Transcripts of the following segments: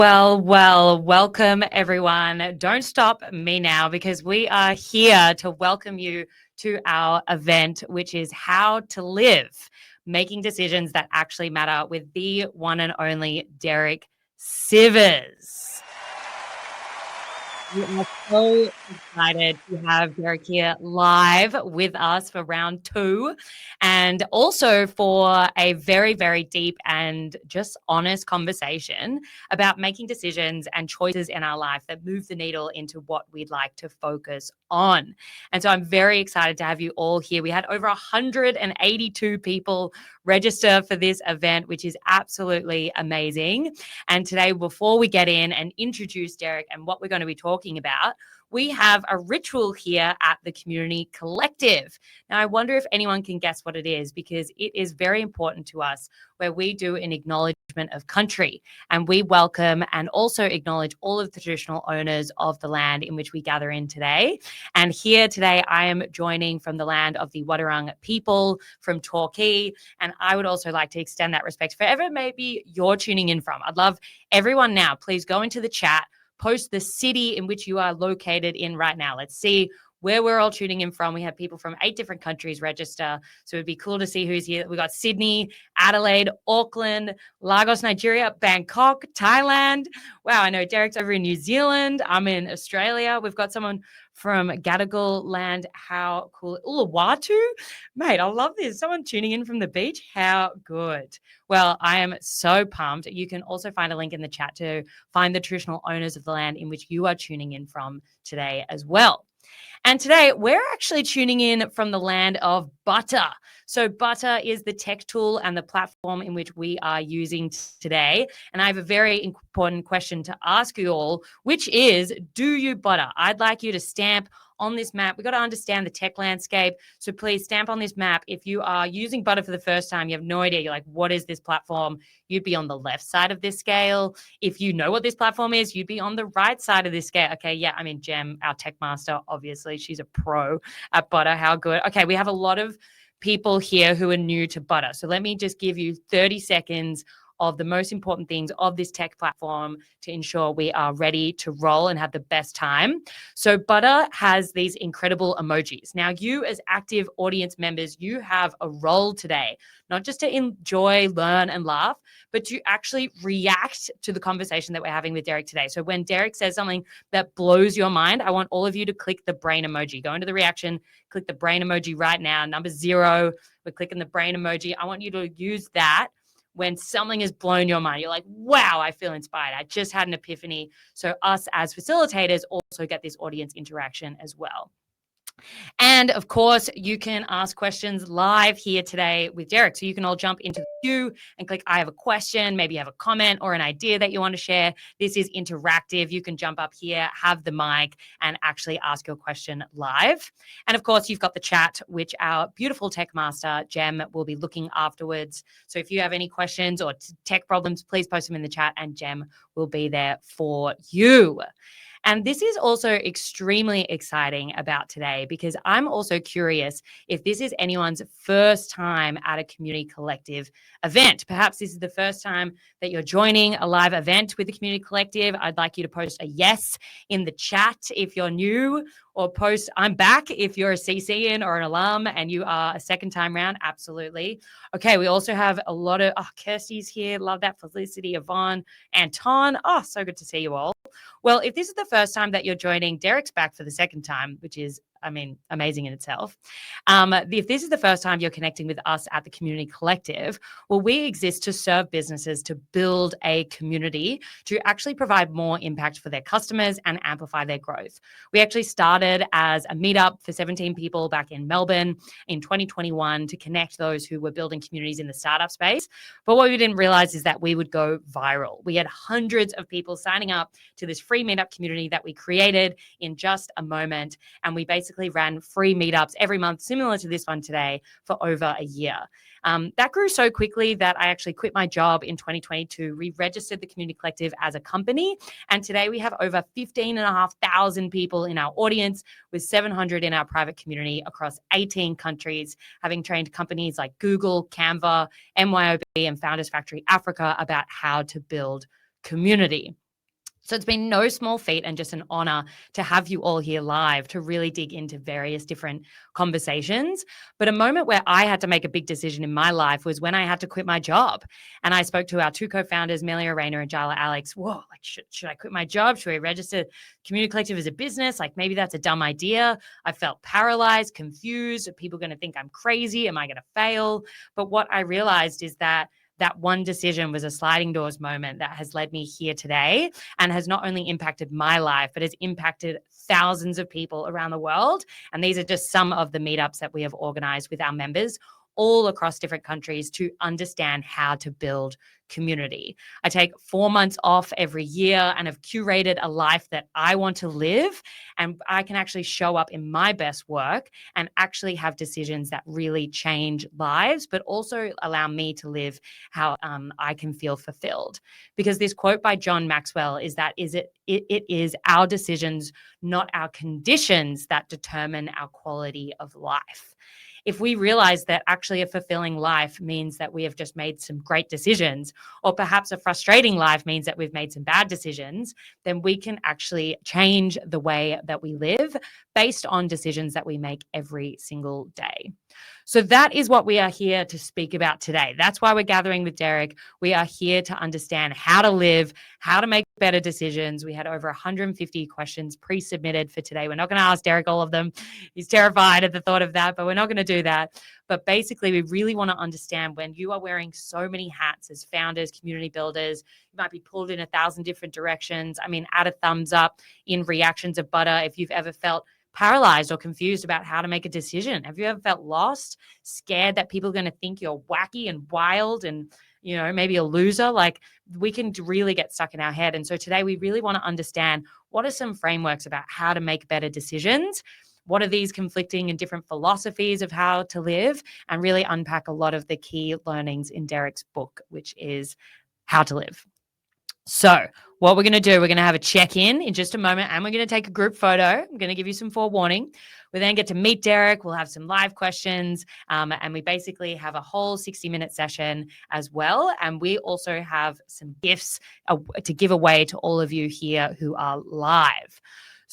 Welcome everyone. Don't stop me now because we are here to welcome you to our event, which is How to Live, Making Decisions That Actually Matter with the one and only Derek Sivers. We are so excited to have Derek here live with us for round 2 and also for a very, very deep and just honest conversation about making decisions and choices in our life that move the needle into what we'd like to focus on. And so I'm very excited to have you all here. We had over 182 people register for this event, which is absolutely amazing. And today, before we get in and introduce Derek and what we're going to be talking about, we have a ritual here at the Community Collective. Now, I wonder if anyone can guess what it is, because it is very important to us, where we do an acknowledgement of country and we welcome and also acknowledge all of the traditional owners of the land in which we gather in today. And here today, I am joining from the land of the Wadawurrung people from Torquay. And I would also like to extend that respect for wherever maybe you're tuning in from. I'd love everyone now, please go into the chat, post the city in which you are located in right now. Let's see where we're all tuning in from. We have people from 8 different countries register, so it'd be cool to see who's here. We got Sydney, Adelaide, Auckland, Lagos, Nigeria, Bangkok, Thailand. Wow, I know Derek's over in New Zealand. I'm in Australia. We've got someone from Gadigal land. How cool. Uluwatu. Mate, I love this. Someone tuning in from the beach. How good. Well, I am so pumped. You can also find a link in the chat to find the traditional owners of the land in which you are tuning in from today as well. And today we're actually tuning in from the land of Butter. So Butter is the tech tool and the platform in which we are using today. And I have a very important question to ask you all, which is, do you butter? I'd like you to stamp on this map. We've got to understand the tech landscape. So please stamp on this map. If you are using Butter for the first time, you have no idea. You're like, what is this platform? You'd be on the left side of this scale. If you know what this platform is, you'd be on the right side of this scale. Okay, yeah, I mean, Jem, our tech master, obviously, she's a pro at Butter. How good. Okay, we have a lot of people here who are new to Butter. So let me just give you 30 seconds of the most important things of this tech platform to ensure we are ready to roll and have the best time. So Butter has these incredible emojis. Now, you as active audience members, you have a role today, not just to enjoy, learn, and laugh, but to actually react to the conversation that we're having with Derek today. So when Derek says something that blows your mind, I want all of you to click the brain emoji. Go into the reaction, click the brain emoji right now. Number 0, we're clicking the brain emoji. I want you to use that when something has blown your mind. You're like, wow, I feel inspired. I just had an epiphany. So us as facilitators also get this audience interaction as well. And of course, you can ask questions live here today with Derek. So you can all jump into the queue and click, I have a question, maybe you have a comment or an idea that you want to share. This is interactive. You can jump up here, have the mic, and actually ask your question live. And of course, you've got the chat, which our beautiful tech master, Jem, will be looking afterwards. So if you have any questions or tech problems, please post them in the chat and Jem will be there for you. And this is also extremely exciting about today, because I'm also curious if this is anyone's first time at a Community Collective event. Perhaps this is the first time that you're joining a live event with the Community Collective. I'd like you to post a yes in the chat if you're new, or post I'm back if you're a CC-in or an alum and you are a second time round. Absolutely. Okay, we also have a lot of, Kirsty's here. Love that. Felicity, Yvonne, Anton. Oh, so good to see you all. Well, if this is the first time that you're joining, Derek's back for the second time, which is, amazing in itself. If this is the first time you're connecting with us at the Community Collective, well, we exist to serve businesses to build a community to actually provide more impact for their customers and amplify their growth. We actually started as a meetup for 17 people back in Melbourne in 2021 to connect those who were building communities in the startup space. But what we didn't realize is that we would go viral. We had hundreds of people signing up to this free meetup community that we created in just a moment. And we basically ran free meetups every month, similar to this one today, for over a year. That grew so quickly that I actually quit my job in 2022, re-registered the Community Collective as a company. And today we have over 15,500 people in our audience, with 700 in our private community across 18 countries, having trained companies like Google, Canva, MYOB, and Founders Factory Africa about how to build community. So it's been no small feat and just an honor to have you all here live to really dig into various different conversations. But a moment where I had to make a big decision in my life was when I had to quit my job. And I spoke to our two co-founders, Melia Rayner and Jala Alex. Whoa, like should I quit my job? Should I register Community Collective as a business? Like maybe that's a dumb idea. I felt paralyzed, confused. Are people going to think I'm crazy? Am I going to fail? But what I realized is that one decision was a sliding doors moment that has led me here today and has not only impacted my life, but has impacted thousands of people around the world. And these are just some of the meetups that we have organized with our members all across different countries to understand how to build community. I take 4 months off every year and have curated a life that I want to live. And I can actually show up in my best work and actually have decisions that really change lives, but also allow me to live how I can feel fulfilled. Because this quote by John Maxwell is that it is our decisions, not our conditions, that determine our quality of life. If we realize that actually a fulfilling life means that we have just made some great decisions, or perhaps a frustrating life means that we've made some bad decisions, then we can actually change the way that we live based on decisions that we make every single day. So that is what we are here to speak about today. That's why we're gathering with Derek. We are here to understand how to live, how to make better decisions. We had over 150 questions pre-submitted for today. We're not going to ask Derek all of them. He's terrified at the thought of that, but we're not going to do that. But basically, we really want to understand when you are wearing so many hats as founders, community builders, you might be pulled in 1,000 different directions. I mean, add a thumbs up in reactions of butter if you've ever felt paralyzed or confused about how to make a decision. Have you ever felt lost, scared that people are going to think you're wacky and wild and, maybe a loser? Like, we can really get stuck in our head. And so today we really want to understand what are some frameworks about how to make better decisions. What are these conflicting and different philosophies of how to live, and really unpack a lot of the key learnings in Derek's book, which is How to Live. So what we're going to do, we're going to have a check-in in just a moment, and we're going to take a group photo. I'm going to give you some forewarning. We then get to meet Derek. We'll have some live questions, and we basically have a whole 60-minute session as well. And we also have some gifts to give away to all of you here who are live.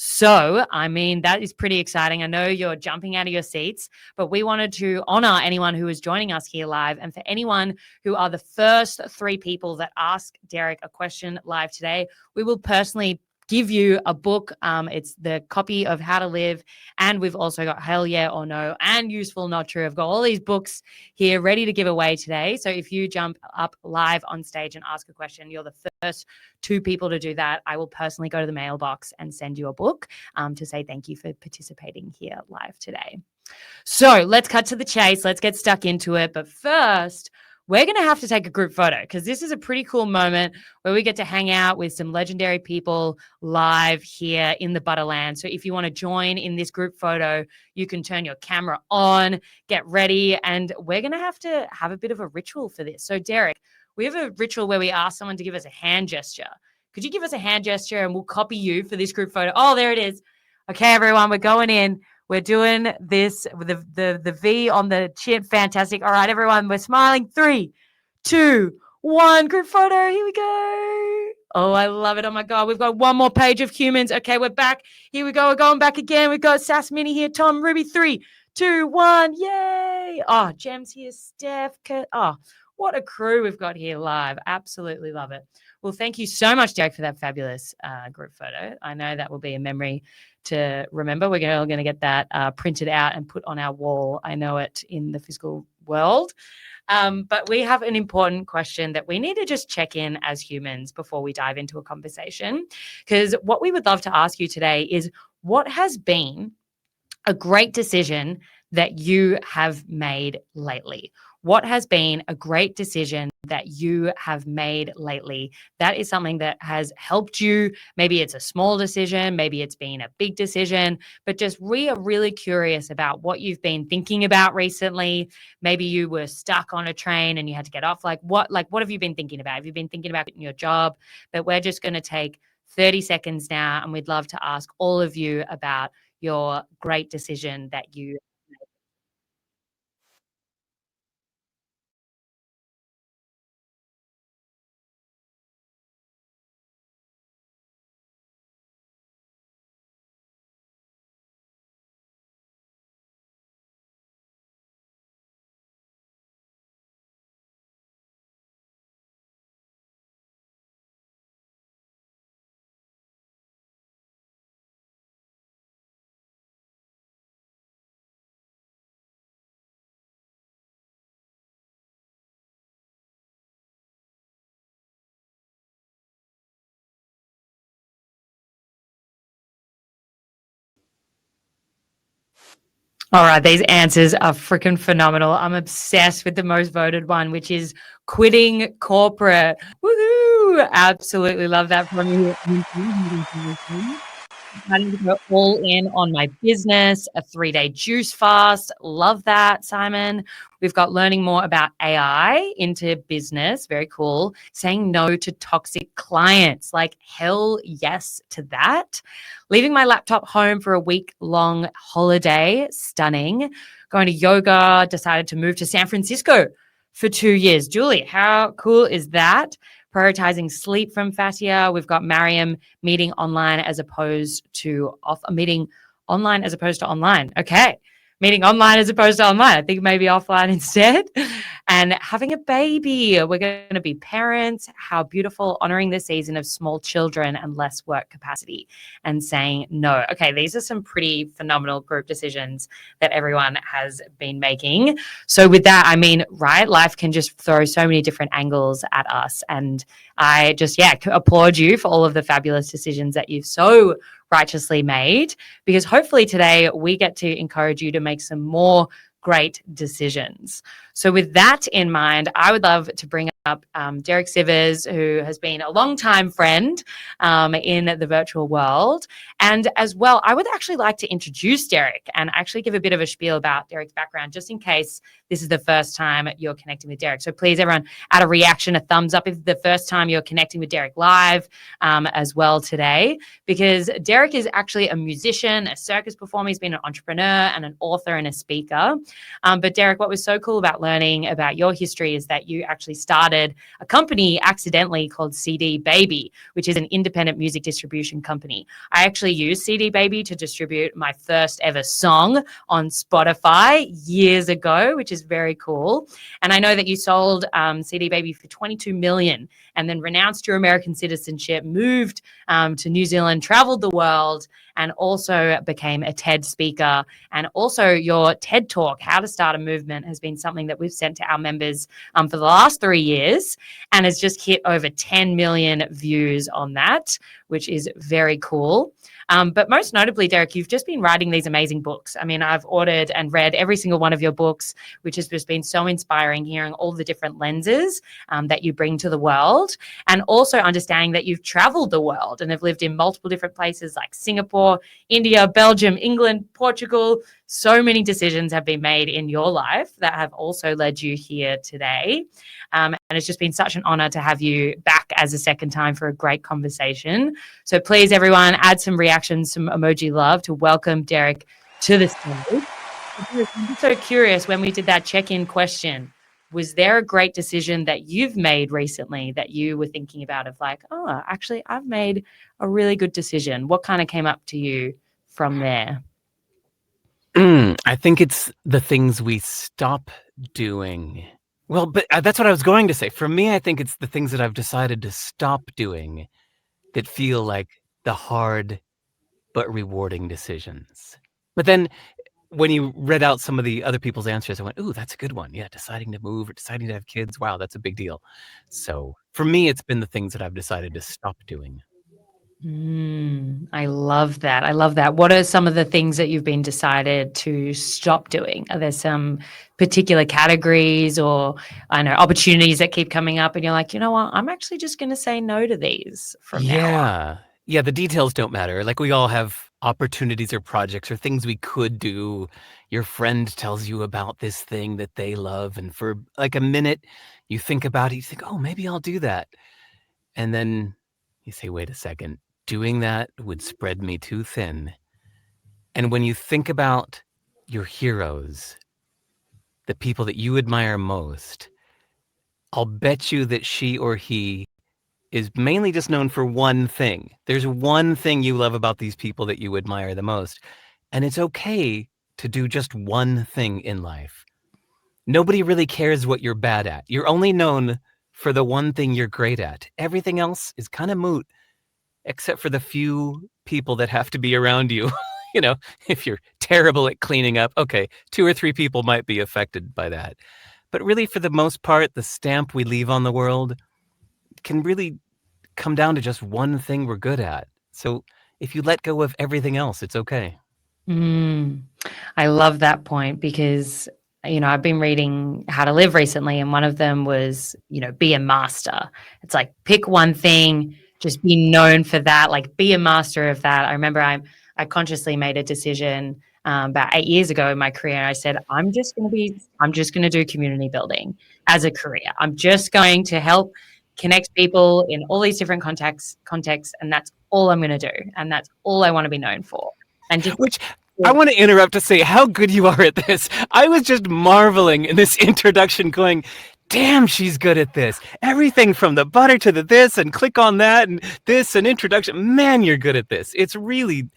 So, I mean, that is pretty exciting. I know you're jumping out of your seats, but we wanted to honor anyone who is joining us here live. And for anyone who are the first 3 people that ask Derek a question live today, we will personally give you a book. It's the copy of How to Live. And we've also got Hell Yeah or No and Useful Not True. I've got all these books here ready to give away today. So if you jump up live on stage and ask a question, you're the first 2 people to do that. I will personally go to the mailbox and send you a book to say thank you for participating here live today. So let's cut to the chase. Let's get stuck into it. But first, we're going to have to take a group photo because this is a pretty cool moment where we get to hang out with some legendary people live here in the Butterland. So if you want to join in this group photo, you can turn your camera on, get ready, and we're going to have a bit of a ritual for this. So Derek, we have a ritual where we ask someone to give us a hand gesture. Could you give us a hand gesture and we'll copy you for this group photo? Oh, there it is. Okay, everyone, we're going in. We're doing this with the V on the chin. Fantastic. All right, everyone, we're smiling. 3, 2, 1. Group photo. Here we go. Oh, I love it. Oh, my God. We've got one more page of humans. Okay, we're back. Here we go. We're going back again. We've got Sass Mini here. Tom, Ruby. 3, 2, 1. Yay. Oh, Jem's here. Steph. Oh, what a crew we've got here live. Absolutely love it. Well, thank you so much, Derek, for that fabulous group photo. I know that will be a memory to remember. We're going to get that printed out and put on our wall. I know it in the physical world. But we have an important question that we need to just check in as humans before we dive into a conversation. Because what we would love to ask you today is, what has been a great decision that you have made lately? What has been a great decision that you have made lately? That is something that has helped you. Maybe it's a small decision, maybe it's been a big decision, but just we are really curious about what you've been thinking about recently. Maybe you were stuck on a train and you had to get off. What have you been thinking about? Have you been thinking about quitting your job? But we're just going to take 30 seconds now, and we'd love to ask all of you about your great decision that you. All right, these answers are freaking phenomenal. I'm obsessed with the most voted one, which is quitting corporate. Woohoo! Absolutely love that from you. Planning to go all in on my business, a 3-day juice fast. Love that, Simon. We've got learning more about AI into business. Very cool. Saying no to toxic clients. Like, hell yes to that. Leaving my laptop home for a week-long holiday. Stunning. Going to yoga. Decided to move to San Francisco for 2 years. Julie, how cool is that? Prioritizing sleep from Fatia. We've got Mariam meeting online as opposed to meeting online as opposed to online. Okay. Meeting online as opposed to online. I think maybe offline instead. And having a baby. We're going to be parents. How beautiful. Honoring the season of small children and less work capacity and saying no. Okay. These are some pretty phenomenal group decisions that everyone has been making. So with that, I mean, right, life can just throw so many different angles at us. And I just, applaud you for all of the fabulous decisions that you've so righteously made, because hopefully today we get to encourage you to make some more great decisions. So with that in mind, I would love to bring up Derek Sivers, who has been a long-time friend in the virtual world. And as well, I would actually like to introduce Derek and actually give a bit of a spiel about Derek's background, just in case this is the first time you're connecting with Derek. So please, everyone, add a reaction, a thumbs up if it's the first time you're connecting with Derek live as well today, because Derek is actually a musician, a circus performer. He's been an entrepreneur and an author and a speaker. But Derek, what was so cool about learning about your history is that you actually started a company accidentally called CD Baby, which is an independent music distribution company. I actually used CD Baby to distribute my first ever song on Spotify years ago, which is very cool. And I know that you sold CD Baby for 22 million and then renounced your American citizenship, moved to New Zealand, traveled the world, and also became a TED speaker. And also your TED Talk, How to Start a Movement, has been something that we've sent to our members for the last 3 years and has just hit over 10 million views on that, which is very cool. But most notably, Derek, you've just been writing these amazing books. I mean, I've ordered and read every single one of your books, which has just been so inspiring, hearing all the different lenses that you bring to the world, and also understanding that you've traveled the world and have lived in multiple different places like Singapore, India, Belgium, England, Portugal. So many decisions have been made in your life that have also led you here today. And it's just been such an honor to have you back as a second time for a great conversation. So please, everyone, add some reactions, some emoji love to welcome Derek to the stage. I'm so curious, when we did that check-in question, was there a great decision that you've made recently that you were thinking about of like, oh, actually, I've made a really good decision? What kind of came up to you from there? I think it's the things we stop doing. Well, but that's what I was going to say. For me, I think it's the things that I've decided to stop doing that feel like the hard but rewarding decisions. But then when you read out some of the other people's answers, I went, ooh, that's a good one. Yeah, deciding to move or deciding to have kids. Wow, that's a big deal. So for me, it's been the things that I've decided to stop doing. I love that. I love that. What are some of the things that you've been decided to stop doing? Are there some particular categories or I know opportunities that keep coming up and you're like, you know what, I'm actually just going to say no to these from now on? Yeah, the details don't matter. Like we all have opportunities or projects or things we could do. Your friend tells you about this thing that they love, and for like a minute you think about it, you think, oh, maybe I'll do that. And then you say, wait a second, doing that would spread me too thin. And when you think about your heroes, the people that you admire most, I'll bet you that she or he is mainly just known for one thing. There's one thing you love about these people that you admire the most. And it's okay to do just one thing in life. Nobody really cares what you're bad at. You're only known for the one thing you're great at. Everything else is kind of moot, except for the few people that have to be around you. You know, if you're terrible at cleaning up, okay, 2 or 3 people might be affected by that. But really, for the most part, the stamp we leave on the world can really come down to just one thing we're good at. So if you let go of everything else, it's okay. Mm. I love that point because, I've been reading How to Live recently, and one of them was, be a master. It's like pick one thing, just be known for that, like be a master of that. I remember I consciously made a decision about 8 years ago in my career. And I said, I'm just going to do community building as a career. I'm just going to help connect people in all these different contexts, and that's all I'm going to do. And that's all I want to be known for. And just Which I want to interrupt to say how good you are at this. I was just marveling in this introduction, going, damn, she's good at this. Everything from the butter to the this and click on that and this and introduction. Man, you're good at this. It's really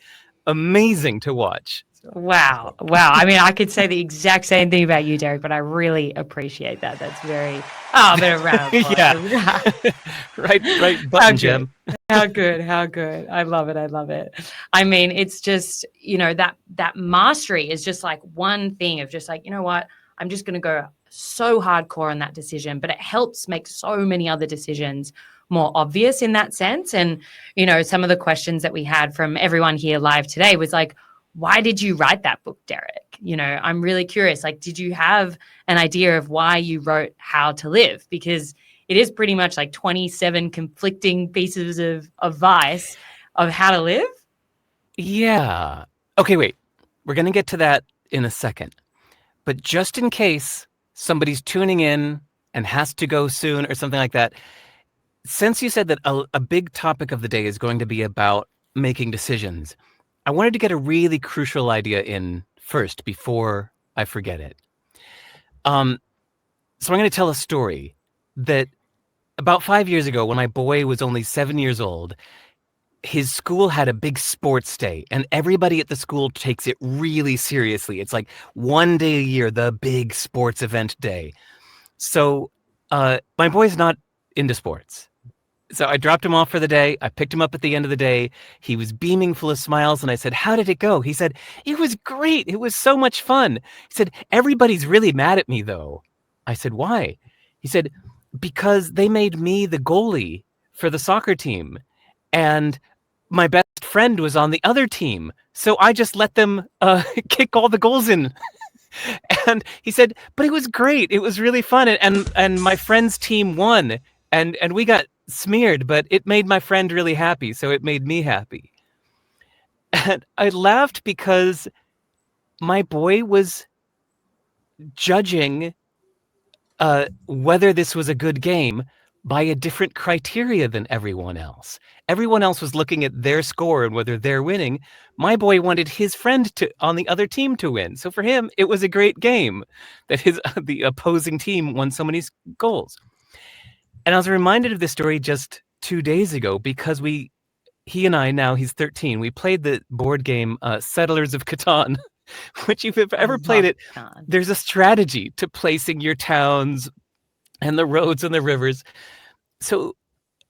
amazing to watch. Wow. Wow. I mean, I could say the exact same thing about you, Derek, but I really appreciate that. That's very, a bit of round of Yeah. applause. Right How button, good. Gem. How good. How good. I love it. I love it. I mean, it's just, that mastery is just like one thing of just like, you know what? I'm just going to go so hardcore on that decision, but it helps make so many other decisions more obvious in that sense. And, some of the questions that we had from everyone here live today was like, why did you write that book, Derek? I'm really curious. Like, did you have an idea of why you wrote How to Live? Because it is pretty much like 27 conflicting pieces of advice of how to live. Yeah. Okay, wait. We're going to get to that in a second. But just in case somebody's tuning in and has to go soon or something like that, since you said that a big topic of the day is going to be about making decisions, I wanted to get a really crucial idea in first before I forget it. So I'm going to tell a story that about 5 years ago, when my boy was only 7 years old, his school had a big sports day, and everybody at the school takes it really seriously. It's like one day a year, the big sports event day. So my boy's not into sports. So I dropped him off for the day. I picked him up at the end of the day. He was beaming full of smiles, and I said, how did it go? He said, it was great. It was so much fun. He said, everybody's really mad at me, though. I said, why? He said, because they made me the goalie for the soccer team, and my best friend was on the other team. So I just let them kick all the goals in. And he said, but it was great. It was really fun. And my friend's team won, and we got smeared, but it made my friend really happy. So it made me happy. And I laughed because my boy was judging whether this was a good game by a different criteria than everyone else. Everyone else was looking at their score and whether they're winning. My boy wanted his friend on the other team to win. So for him, it was a great game that the opposing team won so many goals. And I was reminded of this story just 2 days ago because he and I, now he's 13, we played the board game Settlers of Catan, which if you've ever played it, there's a strategy to placing your towns and the roads and the rivers. So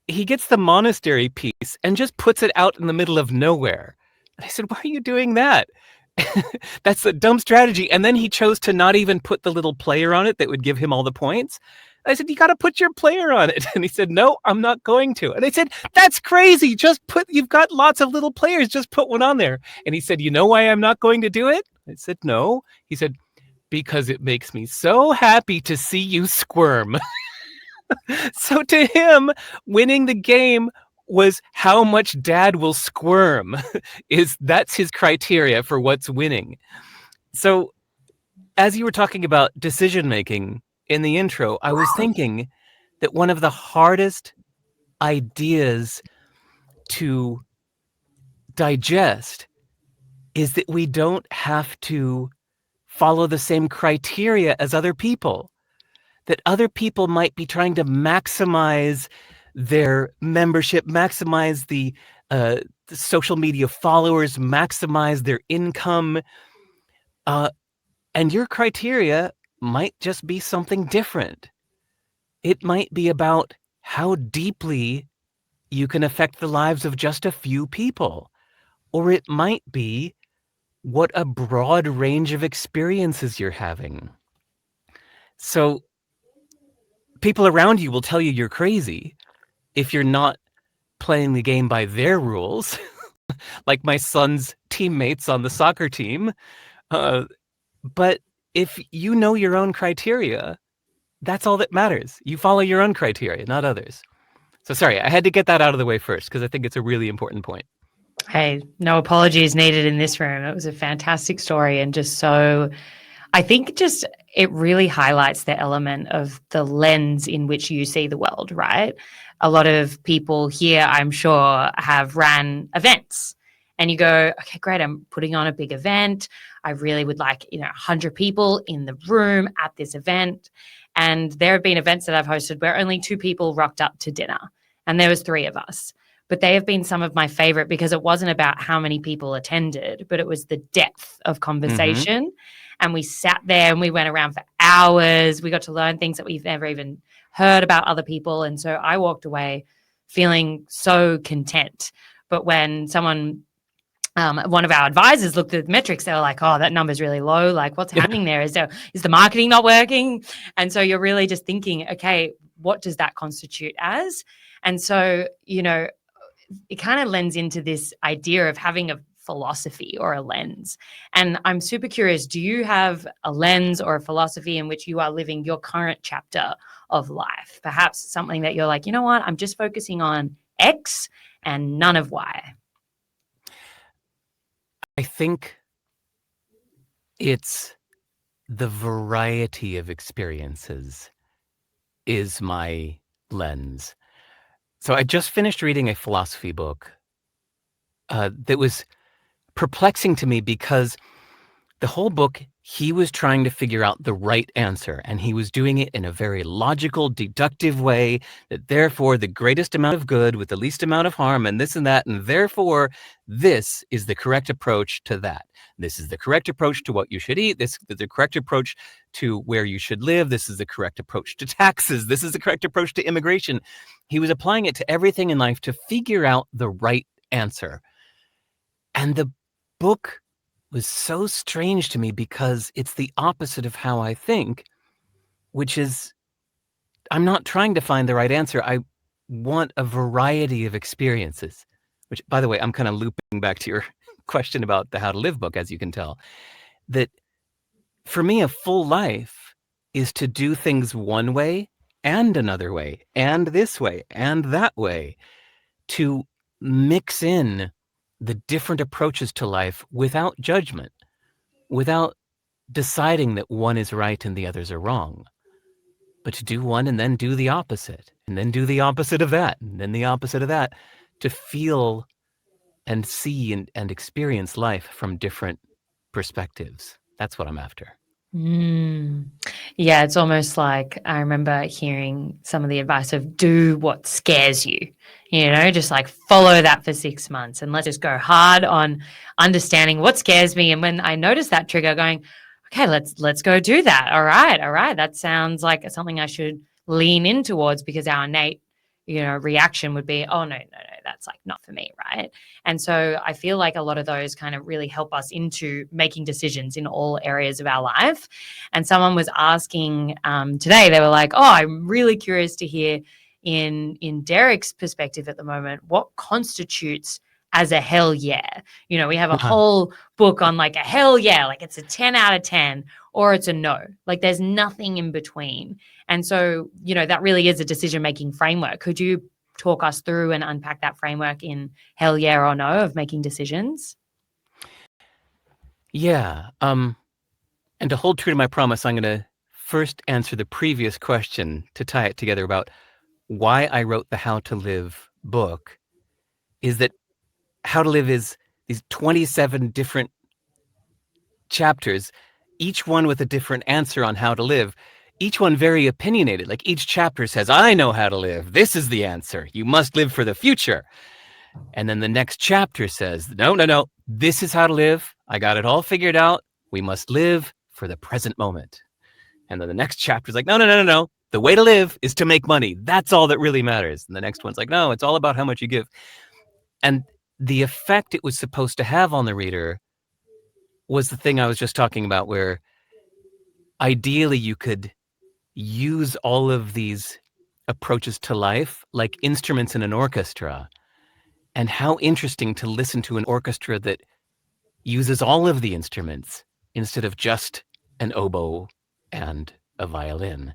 he gets the monastery piece and just puts it out in the middle of nowhere. And I said, why are you doing that? That's a dumb strategy. And then he chose to not even put the little player on it that would give him all the points. I said, you got to put your player on it. And he said, no, I'm not going to. And I said, that's crazy. You've got lots of little players. Just put one on there. And he said, you know why I'm not going to do it? I said, no. He said, because it makes me so happy to see you squirm. So to him, winning the game was how much dad will squirm. That's his criteria for what's winning. So as you were talking about decision making in the intro, I was thinking that one of the hardest ideas to digest is that we don't have to follow the same criteria as other people. That other people might be trying to maximize their membership, maximize the social media followers, maximize their income. And your criteria might just be something different. It might be about how deeply you can affect the lives of just a few people. Or it might be what a broad range of experiences you're having. So people around you will tell you you're crazy if you're not playing the game by their rules. like my son's teammates on the soccer team. Uh, but if you know your own criteria, that's all that matters. You follow your own criteria, not others. So sorry, I had to get that out of the way first because I think it's a really important point. Hey, no apologies needed in this room. It was a fantastic story and just so I think just it really highlights the element of the lens in which you see the world, right? A lot of people here, I'm sure, have ran events. And you go, okay, great, I'm putting on a big event. I really would like, 100 people in the room at this event. And there have been events that I've hosted where only 2 people rocked up to dinner, and there was 3 of us. But they have been some of my favorite because it wasn't about how many people attended, but it was the depth of conversation. And we sat there and we went around for hours. We got to learn things that we've never even heard about other people. And so I walked away feeling so content. But when one of our advisors looked at the metrics, they were like, oh, that number's really low. Like, what's happening there? Is the marketing not working? And so you're really just thinking, okay, what does that constitute as? And so, it kind of lends into this idea of having a philosophy or a lens. And I'm super curious, do you have a lens or a philosophy in which you are living your current chapter of life? Perhaps something that you're like, you know what, I'm just focusing on X and none of Y. I think it's the variety of experiences is my lens. So I just finished reading a philosophy book that was perplexing to me because the whole book, he was trying to figure out the right answer, and he was doing it in a very logical, deductive way, that therefore the greatest amount of good with the least amount of harm and this and that, and therefore this is the correct approach to that. This is the correct approach to what you should eat. This is the correct approach to where you should live. This is the correct approach to taxes. This is the correct approach to immigration. He was applying it to everything in life to figure out the right answer. And the book was so strange to me because it's the opposite of how I think, which is I'm not trying to find the right answer. I want a variety of experiences, which, by the way, I'm kind of looping back to your question about the How to Live book, as you can tell, that for me, a full life is to do things one way and another way and this way and that way, to mix in the different approaches to life without judgment, without deciding that one is right and the others are wrong, but to do one and then do the opposite, and then do the opposite of that, and then the opposite of that, to feel and see and experience life from different perspectives. That's what I'm after. Yeah, it's almost like I remember hearing some of the advice of do what scares you, just like follow that for 6 months and let's just go hard on understanding what scares me. And when I noticed that trigger going, okay, let's go do that. All right. That sounds like something I should lean in towards because our innate, reaction would be, oh no, that's like not for me, right? And so I feel like a lot of those kind of really help us into making decisions in all areas of our life. And someone was asking today, they were like, oh, I'm really curious to hear in Derek's perspective at the moment, what constitutes as a hell yeah. We have a whole book on like a hell yeah, like it's a 10 out of 10 or it's a no. Like there's nothing in between. And so, that really is a decision-making framework. Could you talk us through and unpack that framework in hell yeah or no of making decisions? Yeah. And to hold true to my promise, I'm going to first answer the previous question to tie it together about why I wrote the How to Live book. Is that How to Live is these 27 different chapters, each one with a different answer on how to live, each one very opinionated. Like each chapter says, I know how to live. This is the answer. You must live for the future. And then the next chapter says, no. This is how to live. I got it all figured out. We must live for the present moment. And then the next chapter is like, no. The way to live is to make money. That's all that really matters. And the next one's like, no, it's all about how much you give. And the effect it was supposed to have on the reader was the thing I was just talking about, where ideally you could use all of these approaches to life like instruments in an orchestra And how interesting to listen to an orchestra that uses all of the instruments instead of just an oboe and a violin.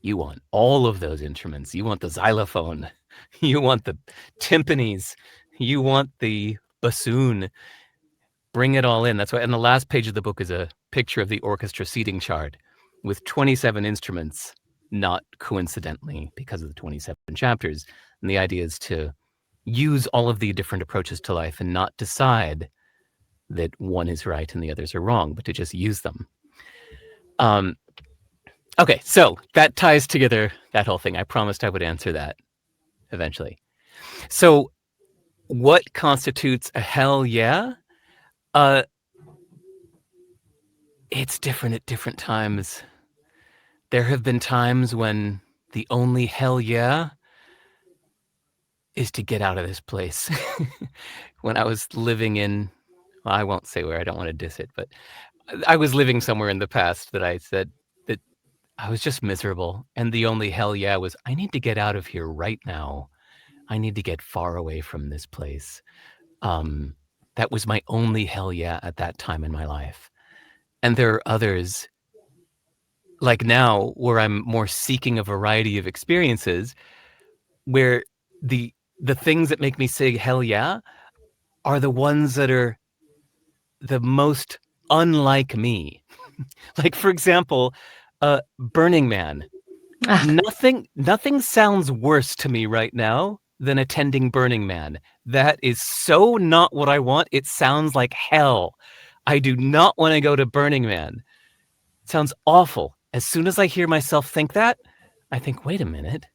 You want all of those instruments. You want the xylophone. You want the timpanis. You want the bassoon. Bring it all in. That's why. And the last page of the book is a picture of the orchestra seating chart with 27 instruments, not coincidentally because of the 27 chapters. And the idea is to use all of the different approaches to life and not decide that one is right and the others are wrong, but to just use them. Okay, so that ties together that whole thing. I promised I would answer that eventually. So what constitutes a hell yeah? It's different at different times. There have been times when the only hell yeah is to get out of this place. When I was living in, well, I won't say where, I don't want to diss it, but I was living somewhere in the past that I said that I was just miserable. And the only hell yeah was, I need to get out of here right now. I need to get far away from this place. That was my only hell yeah at that time in my life. And there are others, like now, where I'm more seeking a variety of experiences, where the things that make me say hell yeah are the ones that are the most unlike me. Like, for example, Burning Man. Nothing sounds worse to me right now than attending Burning Man. That is so not what I want. It sounds like hell. I do not want to go to Burning Man. It sounds awful. As soon as I hear myself think that, I think, wait a minute.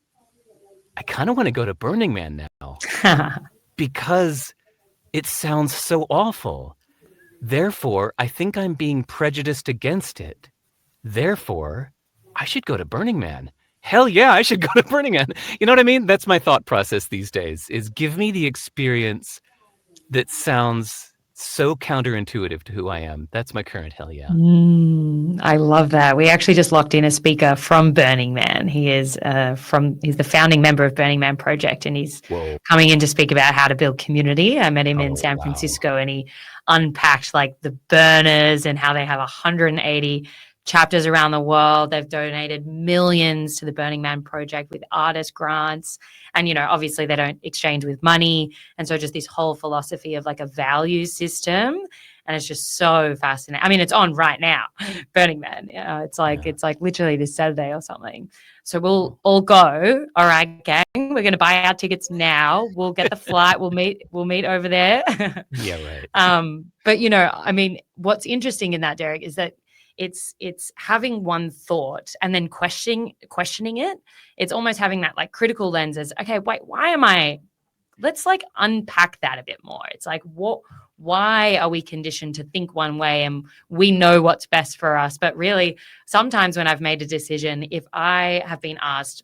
I kind of want to go to Burning Man now because it sounds so awful. Therefore, I think I'm being prejudiced against it. Therefore, I should go to Burning Man. Hell yeah, I should go to Burning Man. You know what I mean? That's my thought process these days, is give me the experience that sounds so counterintuitive to who I am. That's my current hell yeah. I love that. We actually just locked in a speaker from Burning Man. He's the founding member of Burning Man Project, and he's coming in to speak about how to build community. I met him in San Francisco, and he unpacked like the burners and how they have 180 chapters around the world. They've donated millions to the Burning Man Project with artist grants. And, obviously they don't exchange with money. And so just this whole philosophy of like a value system. And it's just so fascinating. I mean, it's on right now, Burning Man. It's like literally this Saturday or something. So we'll all go. All right, gang. We're going to buy our tickets now. We'll get the flight. We'll meet over there. Yeah, right. But I mean, what's interesting in that, Derek, is that it's having one thought and then questioning it. It's almost having that like critical lens as, okay, wait, why am I? Let's like unpack that a bit more. It's like, why are we conditioned to think one way and we know what's best for us? But really, sometimes when I've made a decision, if I have been asked,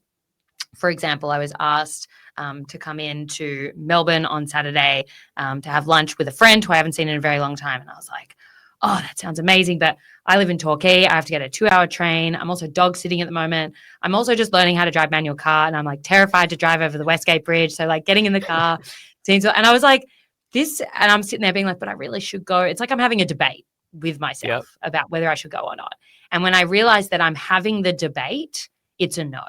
for example, I was asked to come in to Melbourne on Saturday to have lunch with a friend who I haven't seen in a very long time. And I was like, oh, that sounds amazing. But I live in Torquay. I have to get a 2-hour train. I'm also dog sitting at the moment. I'm also just learning how to drive manual car. And I'm like terrified to drive over the Westgate Bridge. So like getting in the car, and I was like, and I'm sitting there being like, but I really should go. It's like I'm having a debate with myself about whether I should go or not. And when I realized that I'm having the debate, it's a no.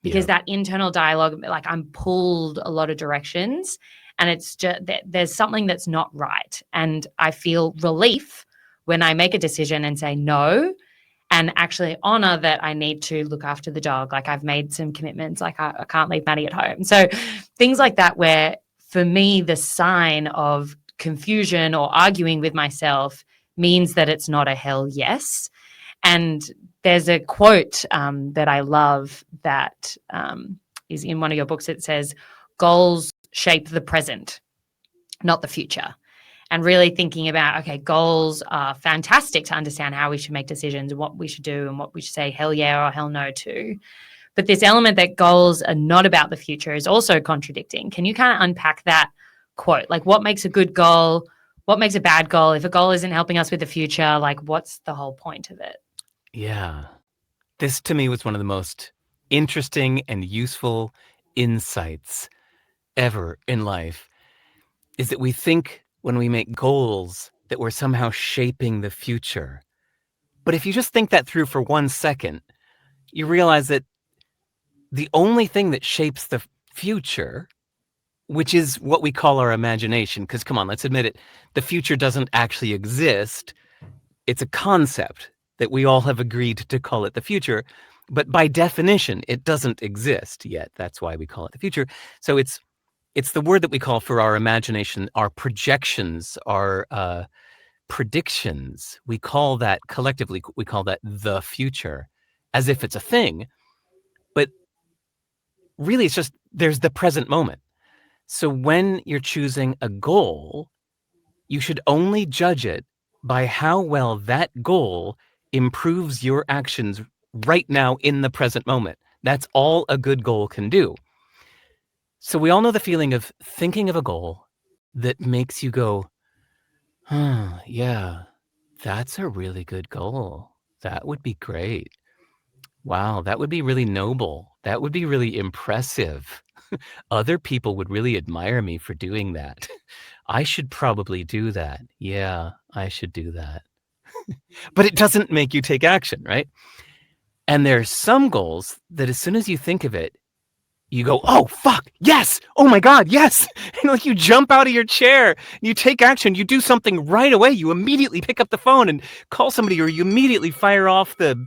Because that internal dialogue, like I'm pulled a lot of directions and it's just there's something that's not right. And I feel relief when I make a decision and say no and actually honor that I need to look after the dog. Like I've made some commitments, like I can't leave Maddie at home. So things like that, where for me, the sign of confusion or arguing with myself means that it's not a hell yes. And there's a quote that I love that is in one of your books. It says, goals shape the present, not the future. And really thinking about, okay, goals are fantastic to understand how we should make decisions and what we should do and what we should say hell yeah or hell no to. But this element that goals are not about the future is also contradicting. Can you kind of unpack that quote? Like what makes a good goal? What makes a bad goal? If a goal isn't helping us with the future, like what's the whole point of it? Yeah. This to me was one of the most interesting and useful insights ever in life. is that we think when we make goals that we're somehow shaping the future. But if you just think that through for 1 second, you realize that the only thing that shapes the future, which is what we call our imagination, because come on, let's admit it, the future doesn't actually exist. It's a concept that we all have agreed to call it the future. But by definition, it doesn't exist yet. That's why we call it the future. So it's the word that we call for our imagination, our projections, our predictions. We call that collectively, we call that the future, as if it's a thing. But really, it's just there's the present moment. So when you're choosing a goal, you should only judge it by how well that goal improves your actions right now in the present moment. That's all a good goal can do. So we all know the feeling of thinking of a goal that makes you go, yeah, that's a really good goal. That would be great. Wow, that would be really noble. That would be really impressive. Other people would really admire me for doing that. I should probably do that. Yeah, I should do that. But it doesn't make you take action, right? And there's some goals that as soon as you think of it, you go, oh, fuck, yes, oh my God, yes. And like you jump out of your chair, you take action, you do something right away. You immediately pick up the phone and call somebody, or you immediately fire off the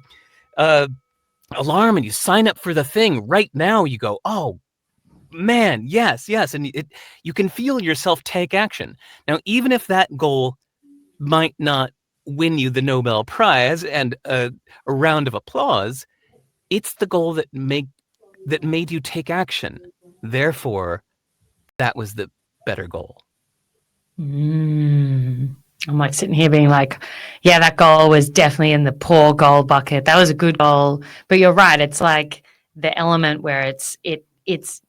alarm and you sign up for the thing right now. You go, oh, man, yes. And you can feel yourself take action. Now, even if that goal might not win you the Nobel Prize and a round of applause, it's the goal that made you take action. Therefore, that was the better goal. I'm like sitting here being like, yeah, that goal was definitely in the poor goal bucket. That was a good goal. But you're right. It's like the element where it's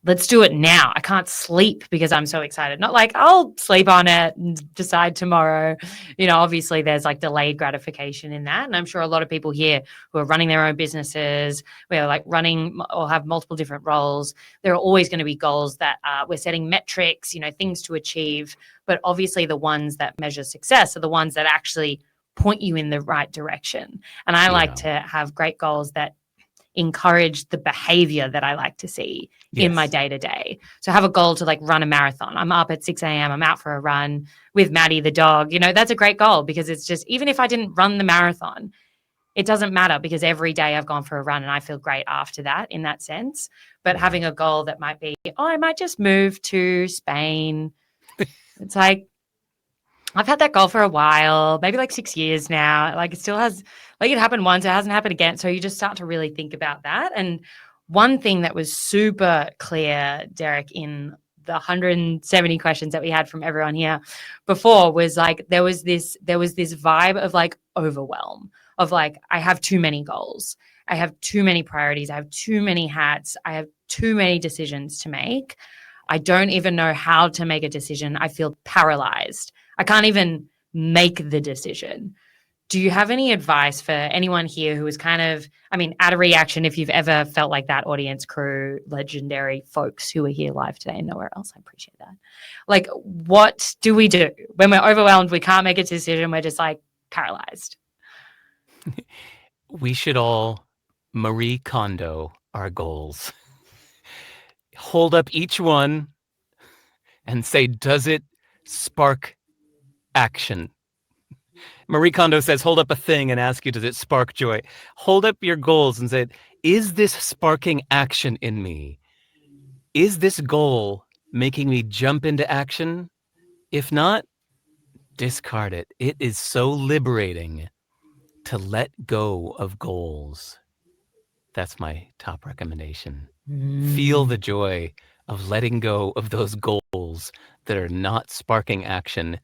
let's do it now. I can't sleep because I'm so excited. Not like I'll sleep on it and decide tomorrow. Obviously there's like delayed gratification in that. And I'm sure a lot of people here who are running their own businesses, we're like running or have multiple different roles. There are always going to be goals that we're setting metrics, things to achieve. But obviously the ones that measure success are the ones that actually point you in the right direction. And I like to have great goals that encourage the behavior that I like to see in my day-to-day. So have a goal to like run a marathon. I'm up at 6 a.m. I'm out for a run with Maddie, the dog. That's a great goal because it's just, even if I didn't run the marathon, it doesn't matter because every day I've gone for a run and I feel great after that in that sense. But having a goal that might be, I might just move to Spain. It's like, I've had that goal for a while, maybe like 6 years now. Like it still has, like it happened once, it hasn't happened again. So you just start to really think about that. And one thing that was super clear, Derek, in the 170 questions that we had from everyone here before was like, there was this vibe of like overwhelm of like, I have too many goals. I have too many priorities. I have too many hats. I have too many decisions to make. I don't even know how to make a decision. I feel paralyzed. I can't even make the decision. Do you have any advice for anyone here who is kind of, add a reaction if you've ever felt like that, audience, crew, legendary folks who are here live today and nowhere else? I appreciate that. Like, what do we do when we're overwhelmed? We can't make a decision. We're just like paralyzed. We should all Marie Kondo our goals. Hold up each one and say, does it spark action? Marie Kondo says, hold up a thing and ask you, does it spark joy? Hold up your goals and say, is this sparking action in me? Is this goal making me jump into action? If not, discard it. It is so liberating to let go of goals. That's my top recommendation. Feel the joy of letting go of those goals that are not sparking action.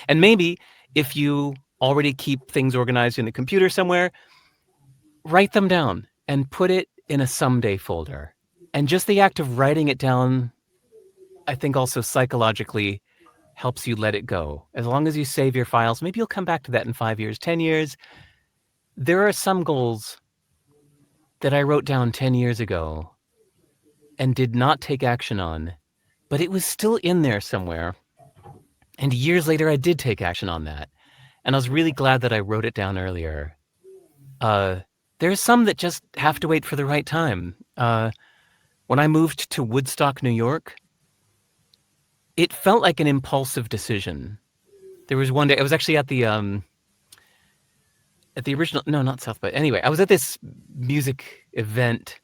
And maybe if you already keep things organized in the computer somewhere, write them down and put it in a someday folder. And just the act of writing it down, I think also psychologically helps you let it go. As long as you save your files, maybe you'll come back to that in 5 years, 10 years. There are some goals that I wrote down 10 years ago and did not take action on, but it was still in there somewhere. And years later, I did take action on that. And I was really glad that I wrote it down earlier. There's some that just have to wait for the right time. When I moved to Woodstock, New York, it felt like an impulsive decision. There was one day, I was actually at the original, no, not South by. Anyway, I was at this music event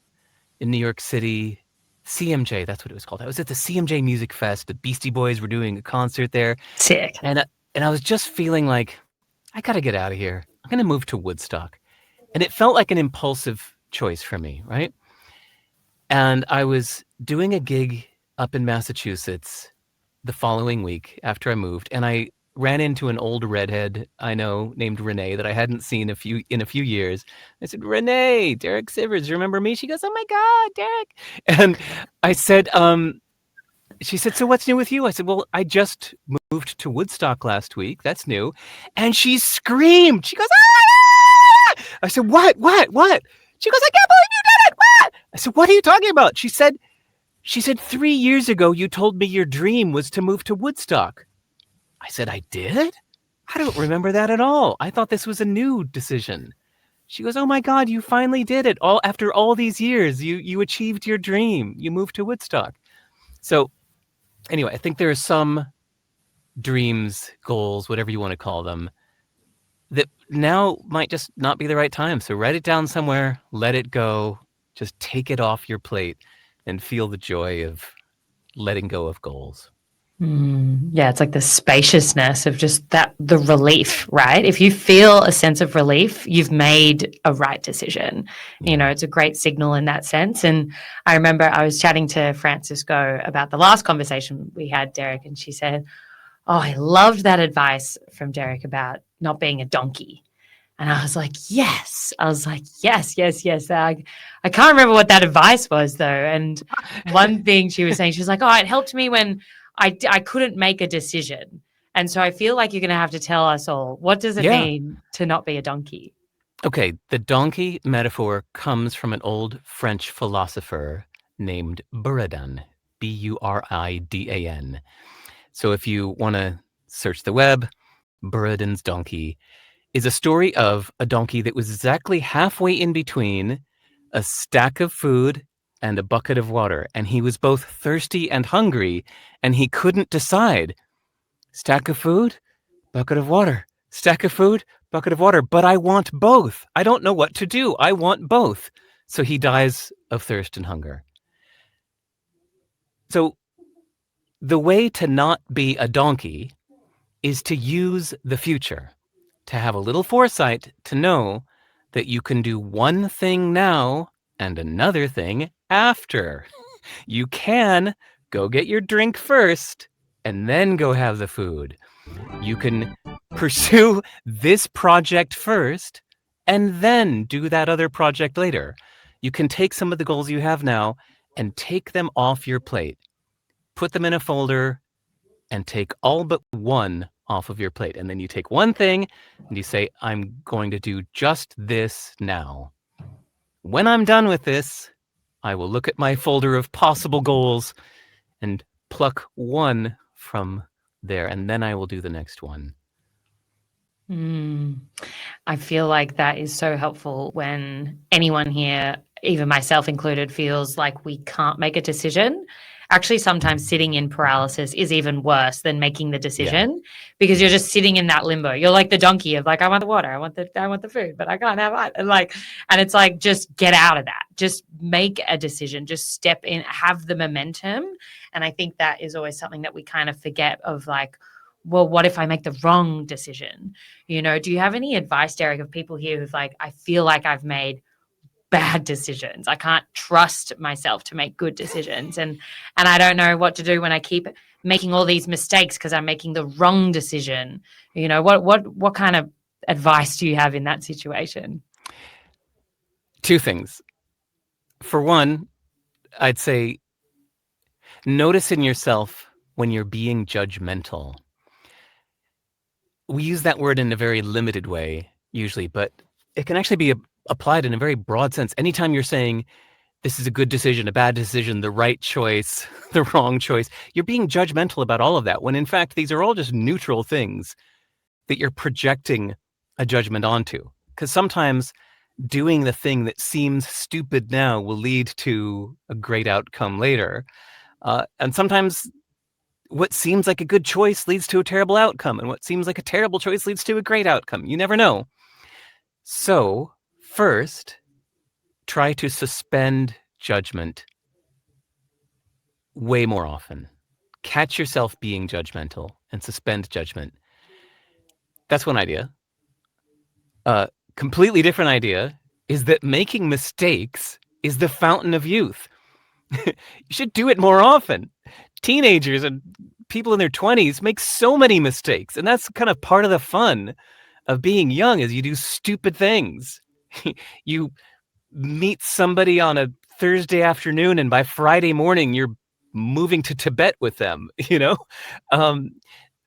in New York City, CMJ, that's what it was called. I was at the CMJ Music Fest. The Beastie Boys were doing a concert there. Sick. And I was just feeling like, I gotta get out of here. I'm gonna move to Woodstock. And it felt like an impulsive choice for me, right? And I was doing a gig up in Massachusetts the following week after I moved, and I ran into an old redhead I know named Renee that I hadn't seen in a few years. I said, "Renee, Derek Sivers, you remember me?" She goes, "Oh my God, Derek!" And I said, she said, "So what's new with you?" I said, "Well, I just moved to Woodstock last week. That's new." And she screamed. She goes, "Ah!" I said, "What? What?" She goes, "I can't believe you did it! What?" I said, "What are you talking about?" She said, 3 years ago, you told me your dream was to move to Woodstock. I said, "I did? I don't remember that at all. I thought this was a new decision." She goes, "Oh my God, you finally did it. After all these years, you achieved your dream. You moved to Woodstock." So anyway, I think there are some dreams, goals, whatever you want to call them, that now might just not be the right time. So write it down somewhere, let it go, just take it off your plate and feel the joy of letting go of goals. Yeah, it's like the spaciousness of just the relief, right? If you feel a sense of relief, you've made a right decision. Yeah. It's a great signal in that sense. And I remember I was chatting to Francisco about the last conversation we had, Derek, and she said, "Oh, I loved that advice from Derek about not being a donkey." And I was like, yes. I was like, yes, yes, yes. I can't remember what that advice was, though. And one thing she was saying, she was like, oh, it helped me when I couldn't make a decision. And so I feel like you're going to have to tell us all, what does it Yeah. mean to not be a donkey? Okay, the donkey metaphor comes from an old French philosopher named Buridan, Buridan. So if you want to search the web, Buridan's donkey is a story of a donkey that was exactly halfway in between a stack of food and a bucket of water. And he was both thirsty and hungry, and he couldn't decide. Stack of food, bucket of water. Stack of food, bucket of water. But I want both. I don't know what to do. I want both. So he dies of thirst and hunger. So the way to not be a donkey is to use the future, to have a little foresight to know that you can do one thing now and another thing after. You can go get your drink first and then go have the food. You can pursue this project first and then do that other project later. You can take some of the goals you have now and take them off your plate, put them in a folder, and take all but one off of your plate. And then you take one thing and you say, I'm going to do just this now. When I'm done with this, I will look at my folder of possible goals and pluck one from there, and then I will do the next one. I feel like that is so helpful when anyone here, even myself included, feels like we can't make a decision. Actually, sometimes sitting in paralysis is even worse than making the decision because you're just sitting in that limbo. You're like the donkey of like, I want the water, I want the food, but I can't have it. And it's like, just get out of that. Just make a decision. Just step in, have the momentum. And I think that is always something that we kind of forget of, like, well, what if I make the wrong decision? Do you have any advice, Derek, of people here who've like, I feel like I've made bad decisions. I can't trust myself to make good decisions. And I don't know what to do when I keep making all these mistakes because I'm making the wrong decision. What kind of advice do you have in that situation? Two things. For one, I'd say notice in yourself when you're being judgmental. We use that word in a very limited way, usually, but it can actually be applied in a very broad sense. Anytime you're saying, this is a good decision, a bad decision, the right choice, the wrong choice. You're being judgmental about all of that, when in fact, these are all just neutral things that you're projecting a judgment onto. Because sometimes doing the thing that seems stupid now will lead to a great outcome later. And sometimes what seems like a good choice leads to a terrible outcome, and what seems like a terrible choice leads to a great outcome. You never know. So, first, try to suspend judgment way more often. Catch yourself being judgmental and suspend judgment. That's one idea. Completely different idea is that making mistakes is the fountain of youth. You should do it more often. Teenagers and people in their 20s make so many mistakes, and that's kind of part of the fun of being young, is you do stupid things. You meet somebody on a Thursday afternoon, and by Friday morning you're moving to Tibet with them, you know?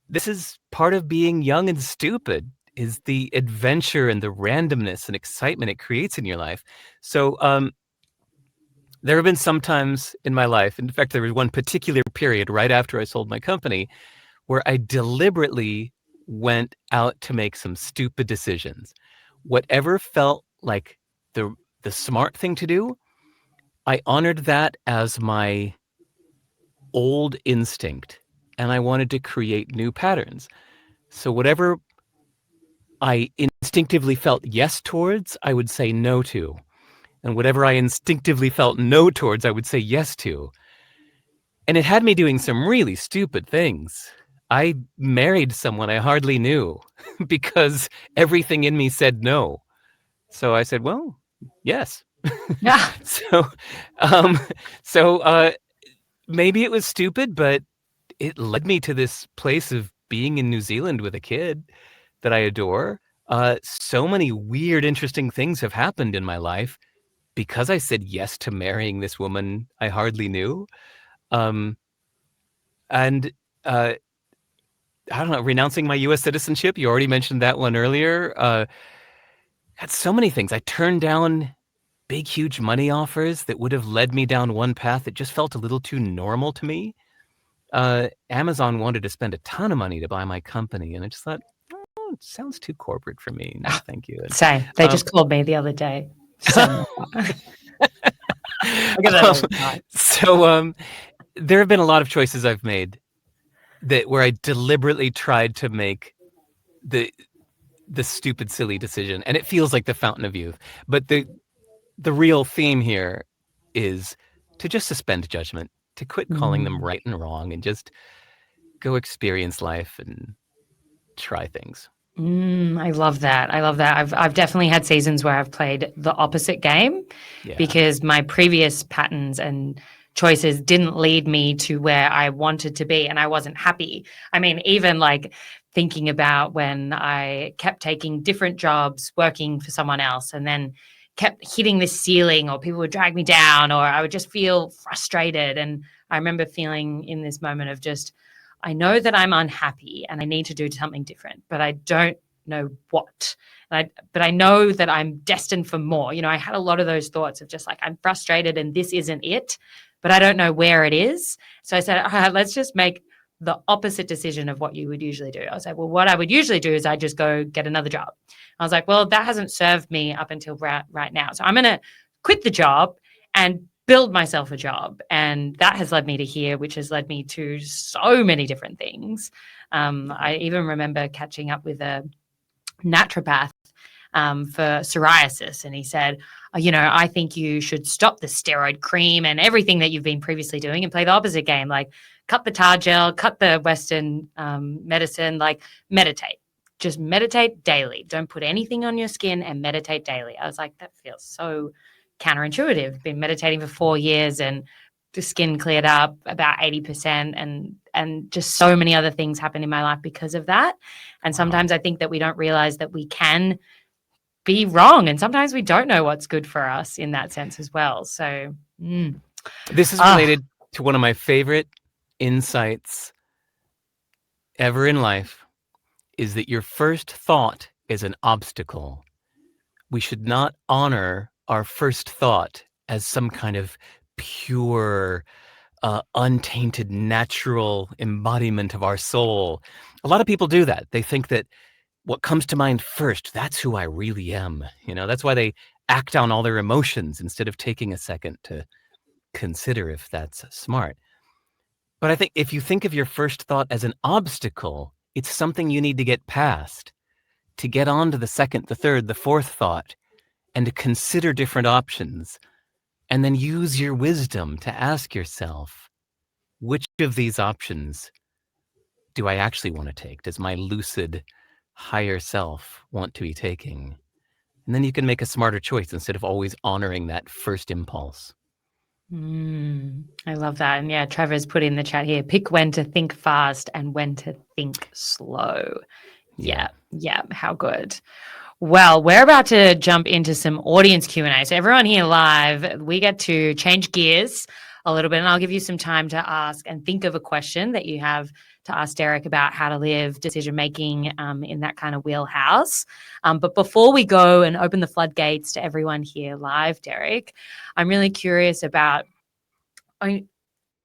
This is part of being young and stupid, is the adventure and the randomness and excitement it creates in your life. So there have been some times in my life, in fact, there was one particular period right after I sold my company, where I deliberately went out to make some stupid decisions. Whatever felt like the smart thing to do, I honored that as my old instinct, and I wanted to create new patterns. So whatever I instinctively felt yes towards, I would say no to. And whatever I instinctively felt no towards, I would say yes to. And it had me doing some really stupid things. I married someone I hardly knew because everything in me said no. So I said, well, yes. Yeah. um, so maybe it was stupid, but it led me to this place of being in New Zealand with a kid that I adore. So many weird, interesting things have happened in my life because I said yes to marrying this woman I hardly knew. And I don't know, renouncing my U.S. citizenship. You already mentioned that one earlier. Had so many things. I turned down big, huge money offers that would have led me down one path that just felt a little too normal to me. Amazon wanted to spend a ton of money to buy my company, and I just thought, oh, it sounds too corporate for me. No, thank you. And, Same. They just called me the other day. So I get that all the time. So there have been a lot of choices I've made where I deliberately tried to make the stupid, silly decision, and it feels like the fountain of youth. But the real theme here is to just suspend judgment, to quit calling them right and wrong, and just go experience life and try things. I love that. I love that. I've definitely had seasons where I've played the opposite game because my previous patterns and choices didn't lead me to where I wanted to be, and I wasn't happy. I mean, even like thinking about when I kept taking different jobs working for someone else and then kept hitting this ceiling, or people would drag me down, or I would just feel frustrated. And I remember feeling in this moment of just, I know that I'm unhappy and I need to do something different, but I don't know what. But I know that I'm destined for more. You know, I had a lot of those thoughts of just like, I'm frustrated and this isn't it, but I don't know where it is. So I said, let's just make the opposite decision of what you would usually do. I was like, well, what I would usually do is I just go get another job. I was like, well, that hasn't served me up until right now. So I'm going to quit the job and build myself a job. And that has led me to here, which has led me to so many different things. I even remember catching up with a naturopath for psoriasis. And he said, you know, I think you should stop the steroid cream and everything that you've been previously doing and play the opposite game. Like cut the tar gel, cut the Western medicine, like meditate. Just meditate daily. Don't put anything on your skin and meditate daily. I was like, that feels so counterintuitive. Been meditating for 4 years and the skin cleared up about 80%, and just so many other things happen in my life because of that. And sometimes I think that we don't realize that we can be wrong, and sometimes we don't know what's good for us in that sense as well. So this is related to one of my favorite insights ever in life, is that your first thought is an obstacle. We should not honor our first thought as some kind of pure, untainted, natural embodiment of our soul. A lot of people do that. They think that what comes to mind first, that's who I really am. That's why they act on all their emotions instead of taking a second to consider if that's smart. But I think if you think of your first thought as an obstacle, it's something you need to get past, to get on to the second, the third, the fourth thought, and to consider different options, and then use your wisdom to ask yourself, which of these options do I actually want to take? Does my lucid, higher self want to be taking? And then you can make a smarter choice instead of always honoring that first impulse. I love that. And yeah, Trevor's put in the chat here, pick when to think fast and when to think slow. Yeah. How good. Well, we're about to jump into some audience Q&A. So everyone here live, we get to change gears a little bit, and I'll give you some time to ask and think of a question that you have to ask Derek about how to live, decision-making in that kind of wheelhouse. But before we go and open the floodgates to everyone here live, Derek, I'm really curious about,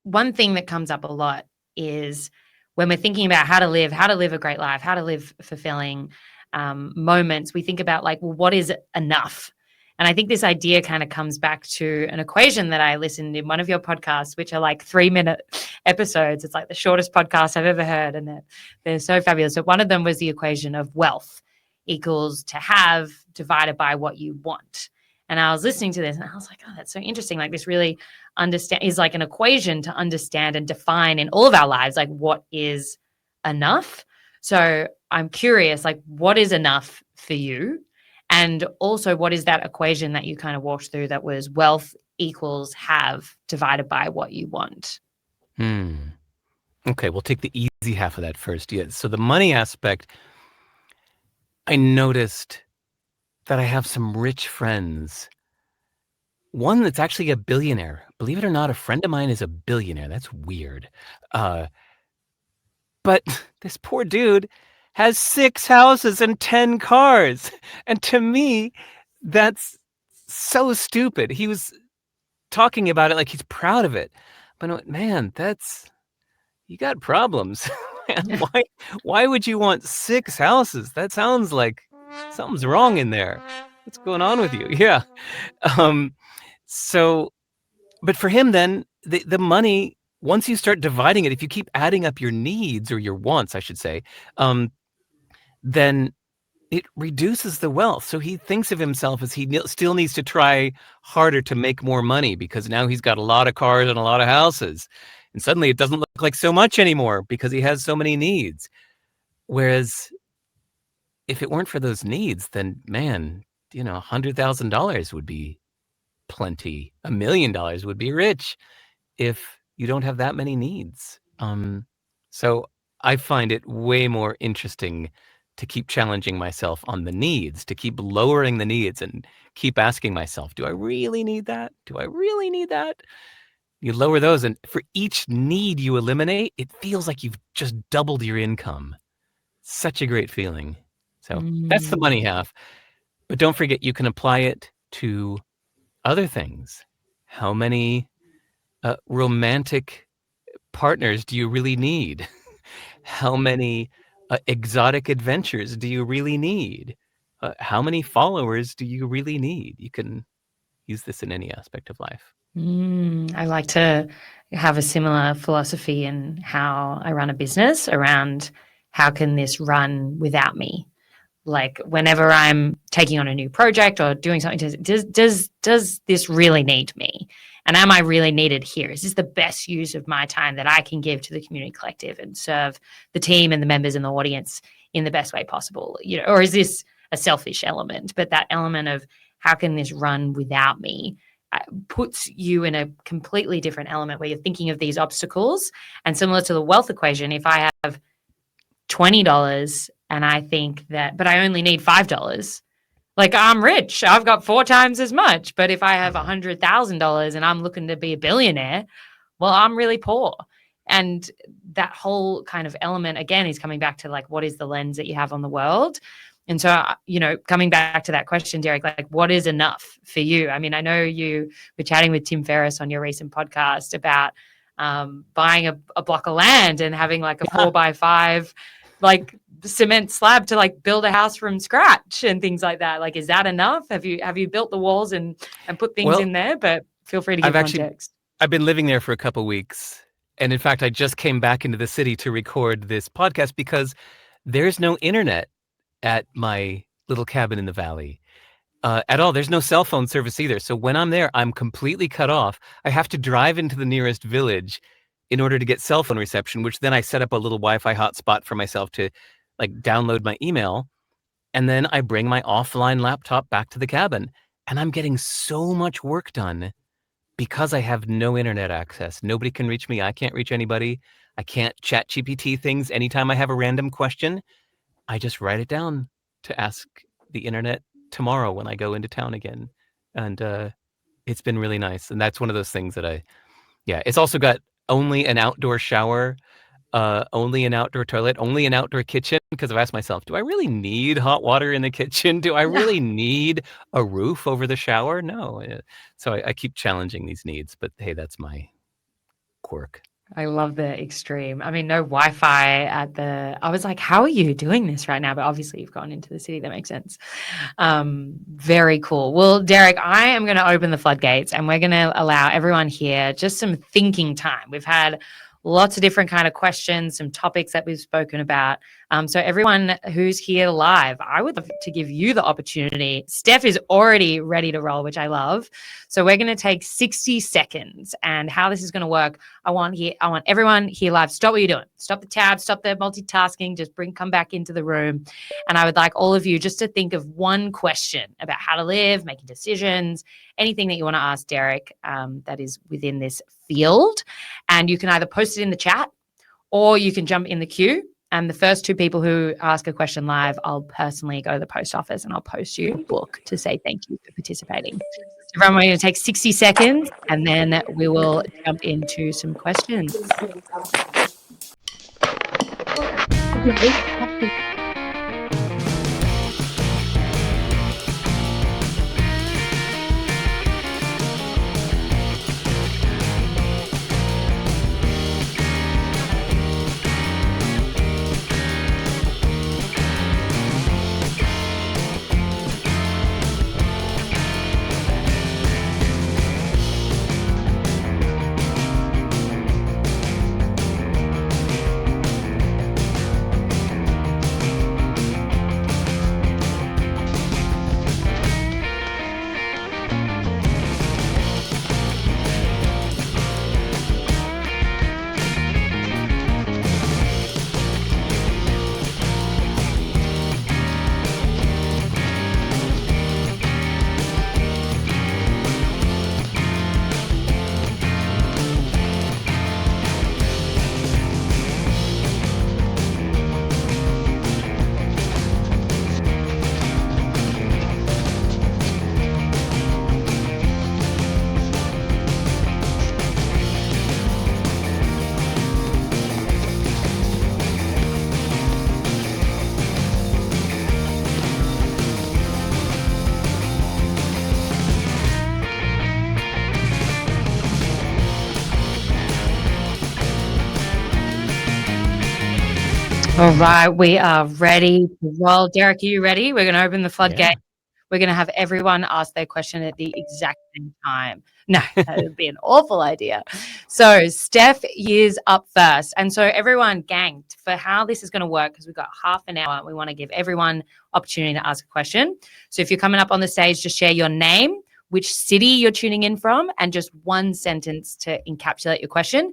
one thing that comes up a lot is when we're thinking about how to live a great life, how to live fulfilling moments, we think about like, well, what is enough? And I think this idea kind of comes back to an equation that I listened in one of your podcasts, which are like 3-minute episodes. It's like the shortest podcast I've ever heard, and they're so fabulous. So one of them was the equation of wealth equals to have divided by what you want. And I was listening to this and I was like, oh, that's so interesting. Like this really is like an equation to understand and define in all of our lives, like what is enough. So I'm curious, like what is enough for you? And also what is that equation that you kind of walked through that was wealth equals have divided by what you want? Okay, we'll take the easy half of that first. Yeah. So the money aspect, I noticed that I have some rich friends. One that's actually a billionaire. Believe it or not, a friend of mine is a billionaire. That's weird. But this poor dude has 6 houses and 10 cars. And to me, that's so stupid. He was talking about it like he's proud of it. But I went, man, you got problems. Why would you want 6 houses? That sounds like something's wrong in there. What's going on with you? Yeah. But for him then, the money, once you start dividing it, if you keep adding up your needs, or your wants, I should say, then it reduces the wealth. So he thinks of himself as he still needs to try harder to make more money because now he's got a lot of cars and a lot of houses. And suddenly it doesn't look like so much anymore because he has so many needs. Whereas if it weren't for those needs, then man, $100,000 would be plenty. $1 million would be rich if you don't have that many needs. So I find it way more interesting to keep challenging myself on the needs, to keep lowering the needs and keep asking myself, do I really need that? Do I really need that? You lower those, and for each need you eliminate, it feels like you've just doubled your income. Such a great feeling. So that's the money half. But don't forget, you can apply it to other things. How many romantic partners do you really need? How many exotic adventures do you really need? How many followers do you really need? You can use this in any aspect of life. I like to have a similar philosophy in how I run a business around how can this run without me? Like whenever I'm taking on a new project or doing something, does this really need me? And am I really needed here? Is this the best use of my time that I can give to the community collective and serve the team and the members in the audience in the best way possible? Or is this a selfish element? But that element of how can this run without me puts you in a completely different element where you're thinking of these obstacles. And similar to the wealth equation, if I have $20 and I think that, but I only need $5, like I'm rich, I've got 4 times as much. But if I have $100,000 and I'm looking to be a billionaire, well, I'm really poor. And that whole kind of element, again, is coming back to like, what is the lens that you have on the world? And so, coming back to that question, Derek, like, what is enough for you? I mean, I know you were chatting with Tim Ferriss on your recent podcast about buying a block of land and having like a 4x5, like cement slab to like build a house from scratch and things like that. Like, is that enough? Have you built the walls and put things in there? But feel free to give context. I've been living there for a couple weeks. And in fact, I just came back into the city to record this podcast because there's no internet at my little cabin in the valley at all. There's no cell phone service either. So when I'm there, I'm completely cut off. I have to drive into the nearest village in order to get cell phone reception, which then I set up a little Wi-Fi hotspot for myself to like download my email. And then I bring my offline laptop back to the cabin. And I'm getting so much work done because I have no internet access. Nobody can reach me. I can't reach anybody. I can't chat GPT things. Anytime I have a random question, I just write it down to ask the internet tomorrow when I go into town again. And it's been really nice. And that's one of those things that it's also got only an outdoor shower, only an outdoor toilet, only an outdoor kitchen, because I've asked myself, do I really need hot water in the kitchen? Do I really need a roof over the shower? No. So I keep challenging these needs, but hey, that's my quirk. I love the extreme. I mean, no Wi-Fi I was like, how are you doing this right now? But obviously you've gone into the city. That makes sense. Very cool. Well, Derek, I am going to open the floodgates and we're going to allow everyone here just some thinking time. We've had lots of different kind of questions, some topics that we've spoken about. So everyone who's here live, I would love to give you the opportunity. Steph is already ready to roll, which I love. So we're going to take 60 seconds, and how this is going to work. I want everyone here live. Stop what you're doing. Stop the tab. Stop the multitasking. Just come back into the room. And I would like all of you just to think of one question about how to live, making decisions, anything that you want to ask Derek that is within this field. And you can either post it in the chat or you can jump in the queue. And the first two people who ask a question live, I'll personally go to the post office and I'll post you a book to say thank you for participating. Everyone, we're going to take 60 seconds and then we will jump into some questions. All right, we are ready to roll. Derek, are you ready? We're going to open the floodgate. Yeah. We're going to have everyone ask their question at the exact same time. No, that would be an awful idea. So Steph is up first. And so everyone, gang, for how this is going to work, because we've got half an hour, we want to give everyone opportunity to ask a question. So if you're coming up on the stage, just share your name, which city you're tuning in from, and just one sentence to encapsulate your question.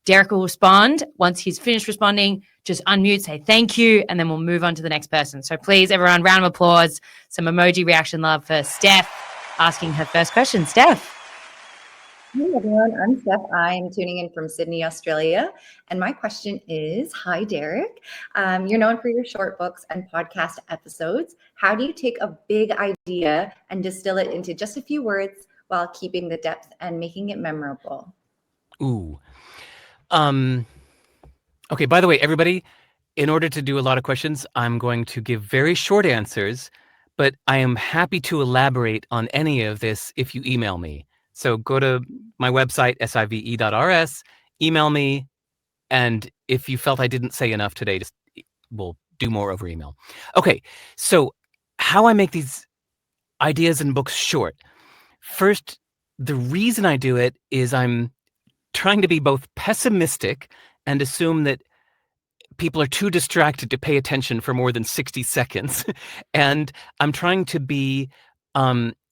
Derek will respond. Once he's finished responding, just unmute, say thank you, and then we'll move on to the next person. So please, everyone, round of applause, some emoji reaction love for Steph asking her first question. Steph. Hey everyone, I'm Steph. I'm tuning in from Sydney, Australia. And my question is, hi Derek. You're known for your short books and podcast episodes. How do you take a big idea and distill it into just a few words while keeping the depth and making it memorable? Ooh. Okay, by the way, everybody, in order to do a lot of questions, I'm going to give very short answers, but I am happy to elaborate on any of this if you email me. So go to my website, sive.rs, email me, and if you felt I didn't say enough today, we'll do more over email. Okay, so how I make these ideas and books short. First, the reason I do it is I'm trying to be both pessimistic and assume that people are too distracted to pay attention for more than 60 seconds. And I'm trying to be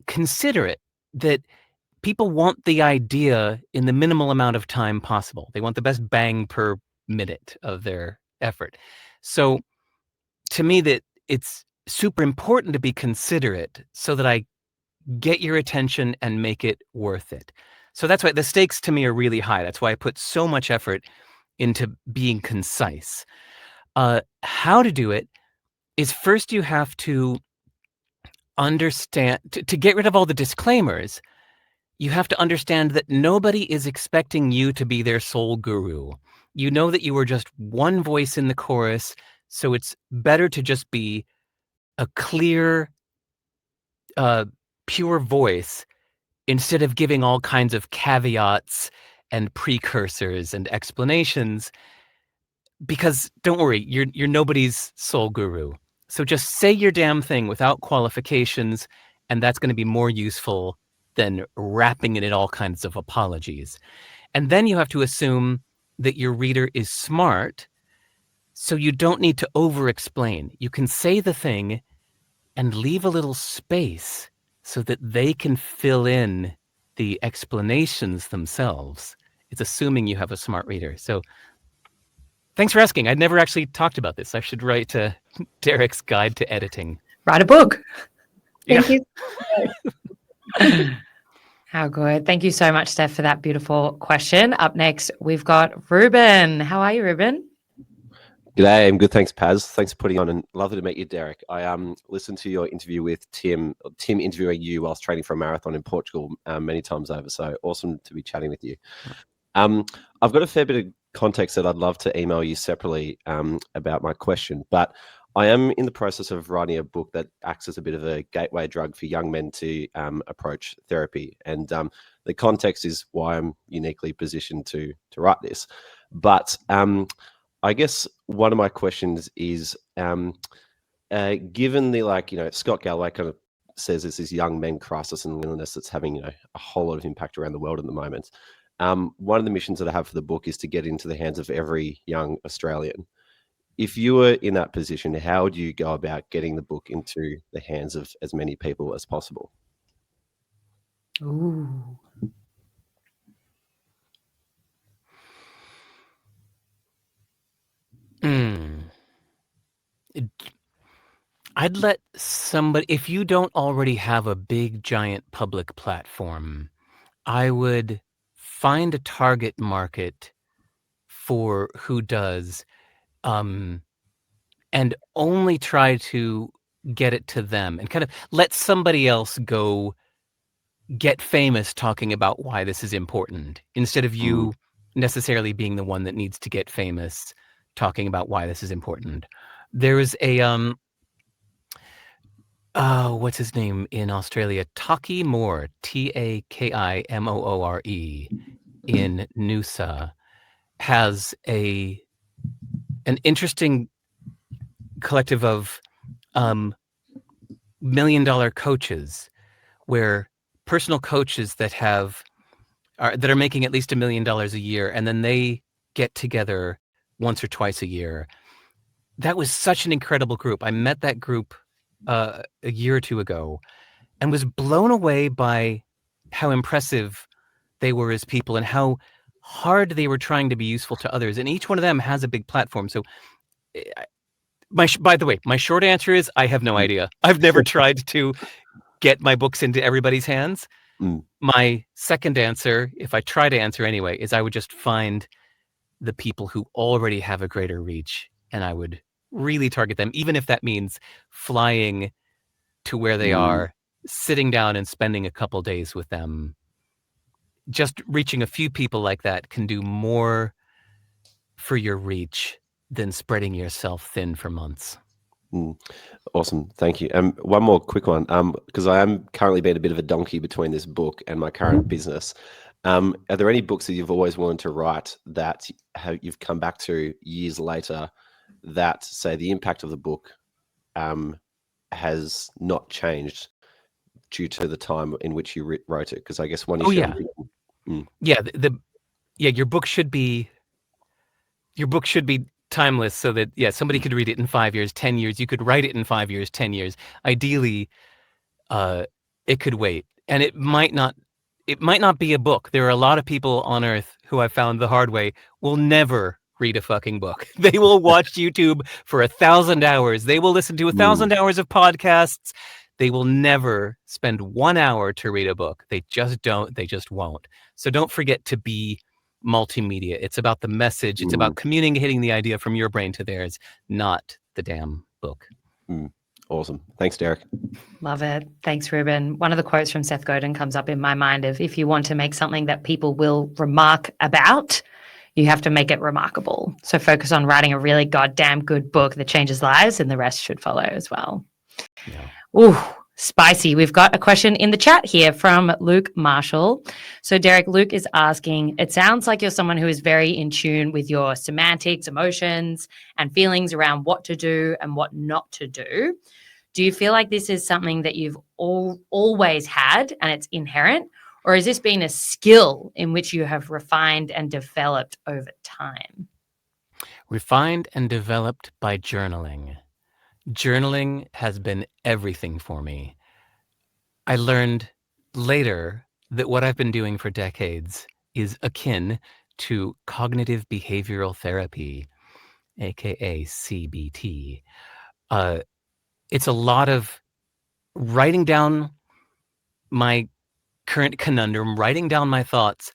considerate that people want the idea in the minimal amount of time possible. They want the best bang per minute of their effort. So to me, that it's super important to be considerate so that I get your attention and make it worth it. So that's why the stakes to me are really high. That's why I put so much effort into being concise. How to do it is first you have to understand, to get rid of all the disclaimers, you have to understand that nobody is expecting you to be their sole guru. You know that you are just one voice in the chorus, so it's better to just be a clear, pure voice instead of giving all kinds of caveats and precursors and explanations. Because don't worry, you're nobody's sole guru. So just say your damn thing without qualifications, and that's going to be more useful than wrapping it in all kinds of apologies. And then you have to assume that your reader is smart, so you don't need to over-explain. You can say the thing and leave a little space so that they can fill in the explanations themselves. It's assuming you have a smart reader. So thanks for asking. I'd never actually talked about this. I should write Derek's Guide to Editing. Write a book. Thank you. How good. Thank you so much, Steph, for that beautiful question. Up next, we've got Ruben. How are you, Ruben? G'day, I'm good. Thanks, Paz. Thanks for putting on, and lovely to meet you, Derek. I listened to your interview with Tim interviewing you whilst training for a marathon in Portugal many times over. So awesome to be chatting with you. I've got a fair bit of context that I'd love to email you separately about my question, but I am in the process of writing a book that acts as a bit of a gateway drug for young men to approach therapy. And the context is why I'm uniquely positioned to write this. But I guess one of my questions is, given the Scott Galloway kind of says it's this young men crisis and loneliness that's having a whole lot of impact around the world at the moment. One of the missions that I have for the book is to get into the hands of every young Australian. If you were in that position, how would you go about getting the book into the hands of as many people as possible? Ooh. I'd let somebody, if you don't already have a big, giant public platform, I would find a target market for who does, and only try to get it to them and kind of let somebody else go get famous talking about why this is important instead of you necessarily being the one that needs to get famous talking about why this is important. There was a what's his name in Australia? Taki Moore, Takimoore in Noosa, has an interesting collective of $1 million coaches, where personal coaches that are making at least $1 million a year, and then they get together once or twice a year. That was such an incredible group. I met that group a year or two ago and was blown away by how impressive they were as people and how hard they were trying to be useful to others. And each one of them has a big platform. So by the way, my short answer is I have no idea. I've never tried to get my books into everybody's hands. My second answer, if I try to answer anyway, is I would just find the people who already have a greater reach, and I would really target them, even if that means flying to where they are, sitting down and spending a couple days with them. Just reaching a few people like that can do more for your reach than spreading yourself thin for months. Awesome. Thank you. One more quick one, because I am currently being a bit of a donkey between this book and my current business. Are there any books that you've always wanted to write that you've come back to years later that say the impact of the book has not changed due to the time in which you wrote it? Because I guess one issue. Your book should be timeless, so that somebody could read it in 5 years, 10 years. You could write it in 5 years, 10 years. Ideally, it could wait, and it might not be a book. There are a lot of people on earth who I found the hard way will never read a fucking book. They will watch YouTube for 1,000 hours. They will listen to 1,000 hours of podcasts. They will never spend 1 hour to read a book. They just don't. They just won't. So don't forget to be multimedia. It's about the message. It's about communicating the idea from your brain to theirs, not the damn book. Awesome. Thanks, Derek. Love it. Thanks, Ruben. One of the quotes from Seth Godin comes up in my mind of, if you want to make something that people will remark about, you have to make it remarkable. So focus on writing a really goddamn good book that changes lives, and the rest should follow as well. Yeah. Ooh, spicy. We've got a question in the chat here from Luke Marshall. So Derek, Luke is asking, it sounds like you're someone who is very in tune with your semantics, emotions, and feelings around what to do and what not to do. Do you feel like this is something that you've always had and it's inherent, or has this been a skill in which you have refined and developed over time? Refined and developed by journaling. Journaling has been everything for me. I learned later that what I've been doing for decades is akin to cognitive behavioral therapy, aka CBT. It's a lot of writing down my current conundrum, writing down my thoughts,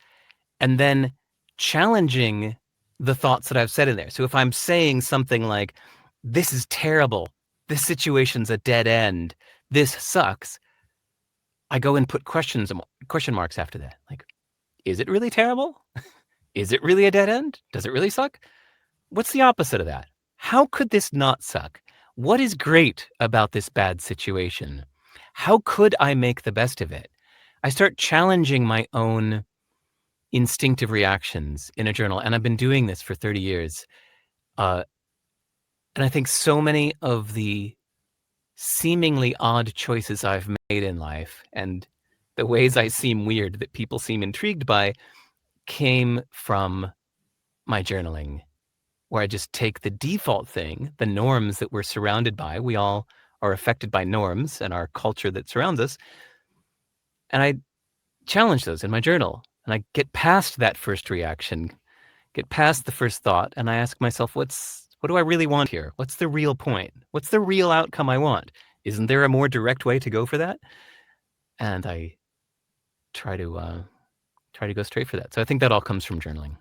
and then challenging the thoughts that I've said in there. So if I'm saying something like, this is terrible, this situation's a dead end, this sucks, I go and put question marks after that. Like, is it really terrible? Is it really a dead end? Does it really suck? What's the opposite of that? How could this not suck? What is great about this bad situation? How could I make the best of it? I start challenging my own instinctive reactions in a journal, and I've been doing this for 30 years. And I think so many of the seemingly odd choices I've made in life and the ways I seem weird that people seem intrigued by came from my journaling, where I just take the default thing, the norms that we're surrounded by. We all are affected by norms and our culture that surrounds us. And I challenge those in my journal. And I get past that first reaction, get past the first thought, and I ask myself, what do I really want here? What's the real point? What's the real outcome I want? Isn't there a more direct way to go for that? And I try to go straight for that. So I think that all comes from journaling.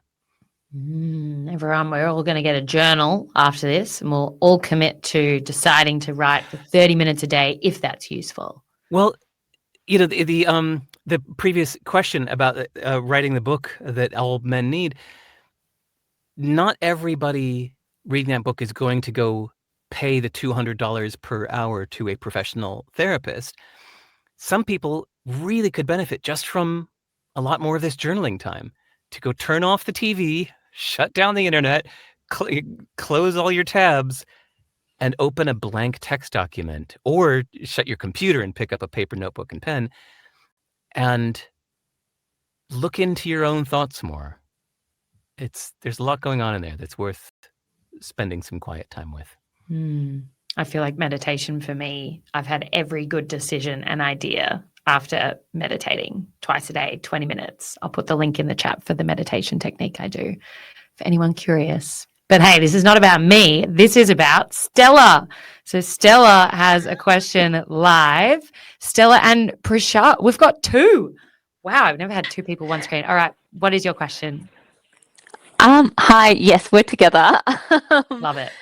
Everyone, we're all going to get a journal after this, and we'll all commit to deciding to write for 30 minutes a day if that's useful. Well, you know, the previous question about writing the book that all men need, not everybody reading that book is going to go pay the $200 per hour to a professional therapist. Some people really could benefit just from a lot more of this journaling time, to go turn off the TV, shut down the internet, close all your tabs, and open a blank text document, or shut your computer and pick up a paper notebook and pen and look into your own thoughts more. There's a lot going on in there that's worth spending some quiet time with. I feel like meditation for me, I've had every good decision and idea after meditating twice a day, 20 minutes. I'll put the link in the chat for the meditation technique I do for anyone curious. But hey, this is not about me. This is about Stella. So Stella has a question live. Stella and Prashant. We've got two. Wow, I've never had two people one screen. All right, what is your question? Hi. Yes, we're together. Love it.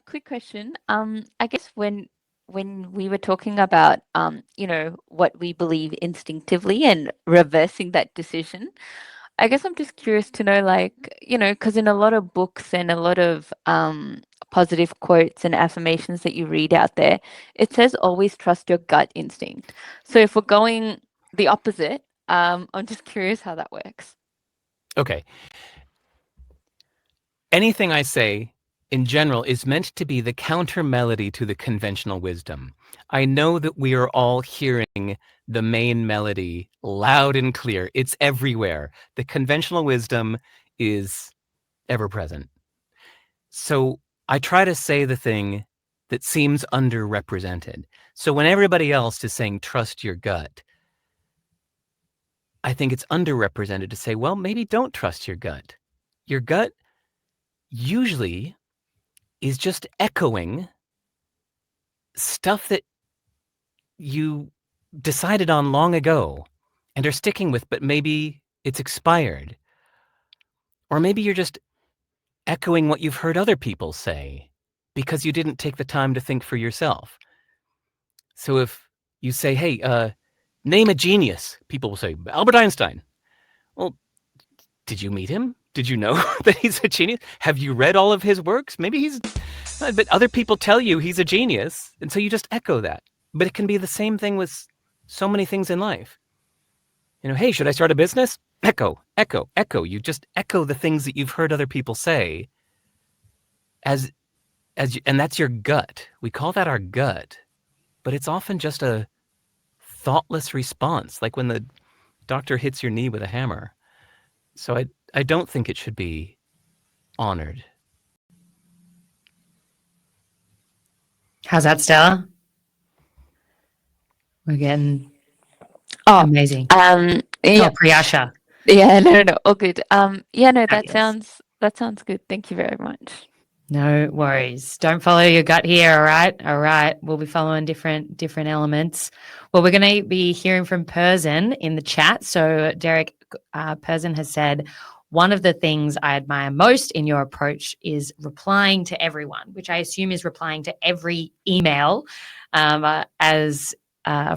Quick question. I guess when we were talking about, what we believe instinctively and reversing that decision, I guess I'm just curious to know, like, because in a lot of books and a lot of positive quotes and affirmations that you read out there, it says always trust your gut instinct. So if we're going the opposite, I'm just curious how that works. Okay. Anything I say in general is meant to be the counter melody to the conventional wisdom. I know that we are all hearing the main melody loud and clear. It's everywhere. The conventional wisdom is ever present. So I try to say the thing that seems underrepresented. So when everybody else is saying trust your gut, I think it's underrepresented to say, well, maybe don't trust your gut. Your gut usually is just echoing stuff that you decided on long ago and are sticking with, but maybe it's expired. Or maybe you're just echoing what you've heard other people say because you didn't take the time to think for yourself. So if you say, hey, name a genius, people will say, Albert Einstein. Well, did you meet him? Did you know that he's a genius? Have you read all of his works? Maybe he's, but other people tell you he's a genius. And so you just echo that. But it can be the same thing with so many things in life. Hey, should I start a business? Echo, echo, echo. You just echo the things that you've heard other people say and that's your gut. We call that our gut, but it's often just a thoughtless response, like when the doctor hits your knee with a hammer. So I don't think it should be honored. How's that, Stella? We're getting amazing. Yeah. Priyasha. Yeah, no, all good. Yeah, no, that Fabulous. sounds good. Thank you very much. No worries. Don't follow your gut here, all right? All right. We'll be following different elements. Well, we're going to be hearing from Persin in the chat. So, Derek, Persin has said, one of the things I admire most in your approach is replying to everyone, which I assume is replying to every email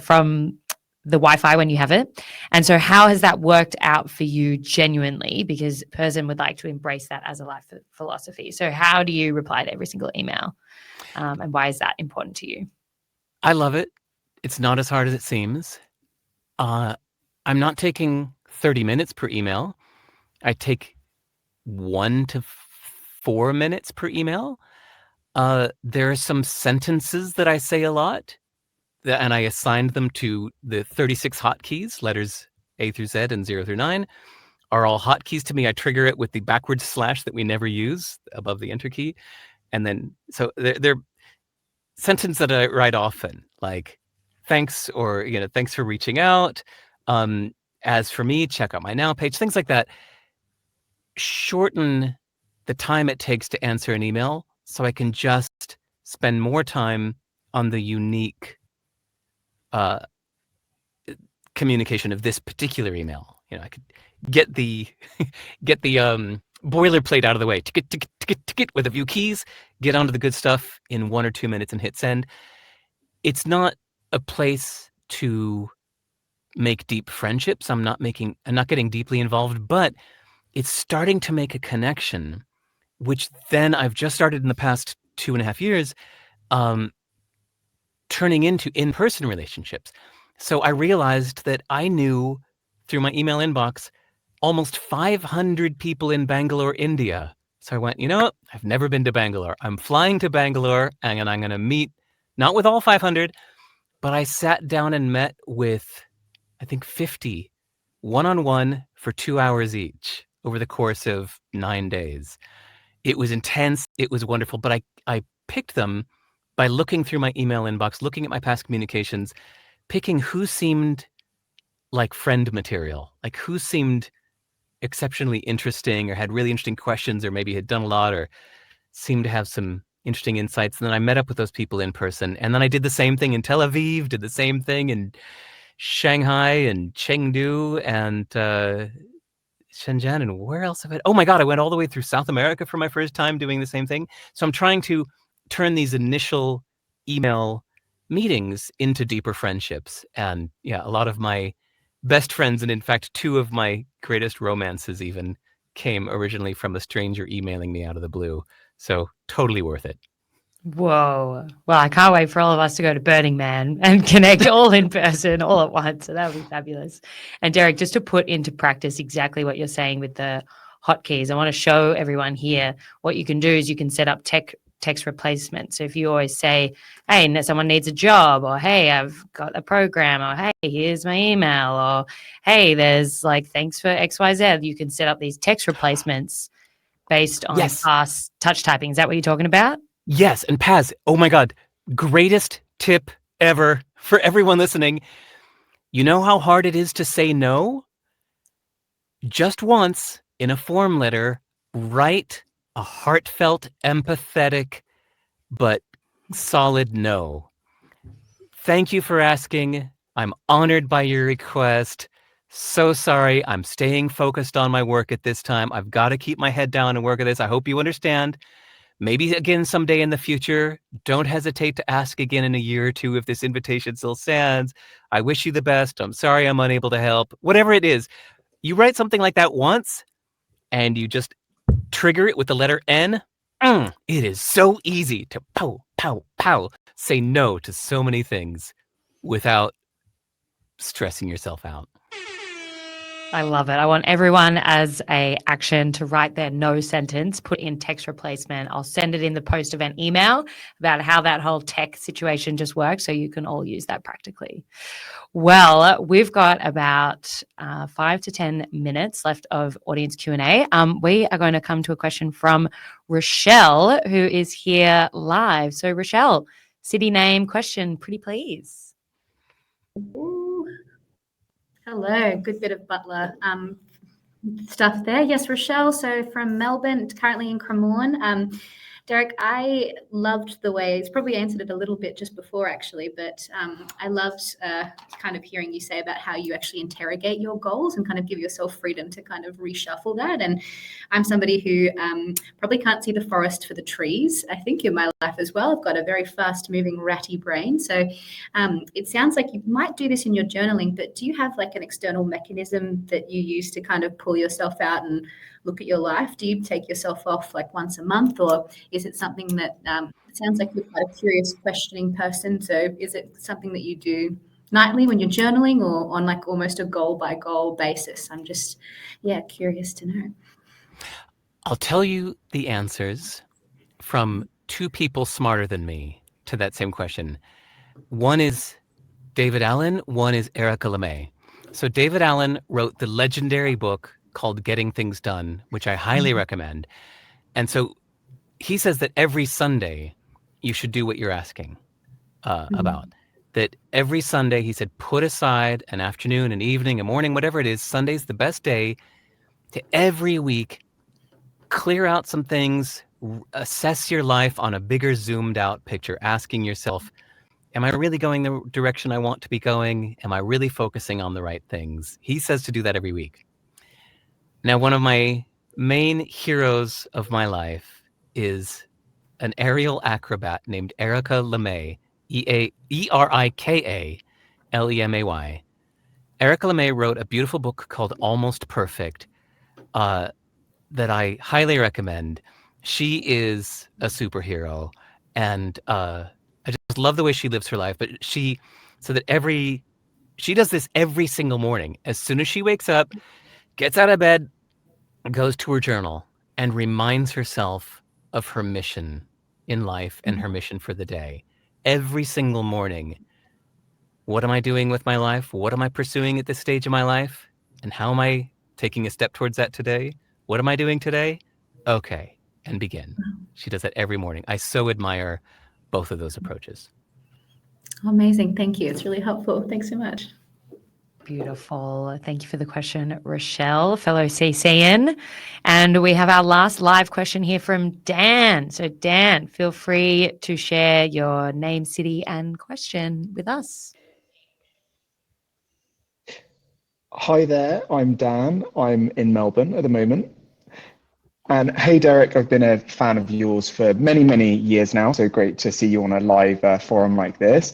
from the Wi-Fi when you have it. And so how has that worked out for you genuinely? Because Persin would like to embrace that as a life philosophy. So how do you reply to every single email? And why is that important to you? I love it. It's not as hard as it seems. I'm not taking 30 minutes per email. I take 1 to 4 minutes per email. There are some sentences that I say a lot, and I assigned them to the 36 hotkeys, letters A through Z and 0 through 9 are all hotkeys to me. I trigger it with the backwards slash that we never use above the enter key. And then, so they're sentences that I write often, like thanks, or, thanks for reaching out. As for me, check out my now page, things like that. Shorten the time it takes to answer an email so I can just spend more time on the unique communication of this particular email. I could get the boilerplate out of the way, ticket with a few keys, get onto the good stuff in 1 or 2 minutes and hit send. It's not a place to make deep friendships. I'm not getting deeply involved, but it's starting to make a connection, which then I've just started in the past 2.5 years, turning into in-person relationships. So I realized that I knew through my email inbox almost 500 people in Bangalore, India. So I went, I've never been to Bangalore. I'm flying to Bangalore and I'm going to meet, not with all 500, but I sat down and met with, I think, 50 one-on-one for 2 hours each over the course of 9 days. It was intense. It was wonderful. But I picked them by looking through my email inbox, looking at my past communications, picking who seemed like friend material, like who seemed exceptionally interesting or had really interesting questions or maybe had done a lot or seemed to have some interesting insights. And then I met up with those people in person. And then I did the same thing in Tel Aviv, did the same thing in Shanghai and Chengdu and Shenzhen, and where else have I? Oh my God, I went all the way through South America for my first time doing the same thing. So I'm trying to turn these initial email meetings into deeper friendships. And yeah, a lot of my best friends, and in fact, 2 of my greatest romances even came originally from a stranger emailing me out of the blue. So totally worth it. Whoa. Well, I can't wait for all of us to go to Burning Man and connect all in person all at once. So that would be fabulous. And Derek, just to put into practice exactly what you're saying with the hotkeys, I want to show everyone here what you can do is you can set up text replacement. So if you always say, hey, someone needs a job, or hey, I've got a program, or hey, here's my email, or hey, there's like, thanks for XYZ, you can set up these text replacements based on fast touch typing. Is that what you're talking about? Yes. And Paz, oh my God, greatest tip ever for everyone listening. You know how hard it is to say no? Just once in a form letter, write a heartfelt, empathetic, but solid no. Thank you for asking. I'm honored by your request. So sorry. I'm staying focused on my work at this time. I've got to keep my head down and work at this. I hope you understand. Maybe again someday in the future. Don't hesitate to ask again in a year or 2 if this invitation still stands. I wish you the best. I'm sorry I'm unable to help. Whatever it is, you write something like that once and you just trigger it with the letter N. It is so easy to say no to so many things without stressing yourself out. I love it. I want everyone as a action to write their no sentence, put in text replacement. I'll send it in the post-event email about how that whole tech situation just works, so you can all use that practically. Well, we've got about 5 to 10 minutes left of audience Q&A. We are going to come to a question from Rochelle, who is here live. So Rochelle, city name, question, pretty please. Ooh. Hello, good bit of Butler stuff there. Yes, Rochelle, so from Melbourne, currently in Cremorne. Derek, I loved the way, it's probably answered it a little bit just before actually, but I loved kind of hearing you say about how you actually interrogate your goals and kind of give yourself freedom to kind of reshuffle that. And I'm somebody who probably can't see the forest for the trees, I think, in my life as well. I've got a very fast moving ratty brain. So it sounds like you might do this in your journaling, but do you have like an external mechanism that you use to kind of pull yourself out and look at your life? Do you take yourself off like once a month, or is it something that it sounds like you're quite a curious, questioning person? So is it something that you do nightly when you're journaling, or on like almost a goal by goal basis? I'm just, curious to know. I'll tell you the answers from 2 people smarter than me to that same question. One is David Allen, one is Erica LeMay. So David Allen wrote the legendary book called Getting Things Done, which I highly recommend. And so he says that every Sunday you should do what you're asking about. That every Sunday, he said, put aside an afternoon, an evening, a morning, whatever it is. Sunday's the best day to every week clear out some things, assess your life on a bigger zoomed out picture, asking yourself, am I really going the direction I want to be going? Am I really focusing on the right things? He says to do that every week. Now, one of my main heroes of my life is an aerial acrobat named Erica LeMay, Erika Lemay. Erica LeMay wrote a beautiful book called Almost Perfect that I highly recommend. She is a superhero, and I just love the way she lives her life. But she does this every single morning. As soon as she wakes up, gets out of bed, goes to her journal, and reminds herself of her mission in life and her mission for the day. Every single morning, what am I doing with my life? What am I pursuing at this stage of my life? And how am I taking a step towards that today? What am I doing today? Okay, and begin. She does that every morning. I so admire both of those approaches. Amazing. Thank you. It's really helpful. Thanks so much. Beautiful. Thank you for the question, Rochelle, fellow CCN. And we have our last live question here from Dan. So Dan, feel free to share your name, city, and question with us. Hi there, I'm Dan. I'm in Melbourne at the moment. And hey, Derek, I've been a fan of yours for many, many years now. So great to see you on a live forum like this.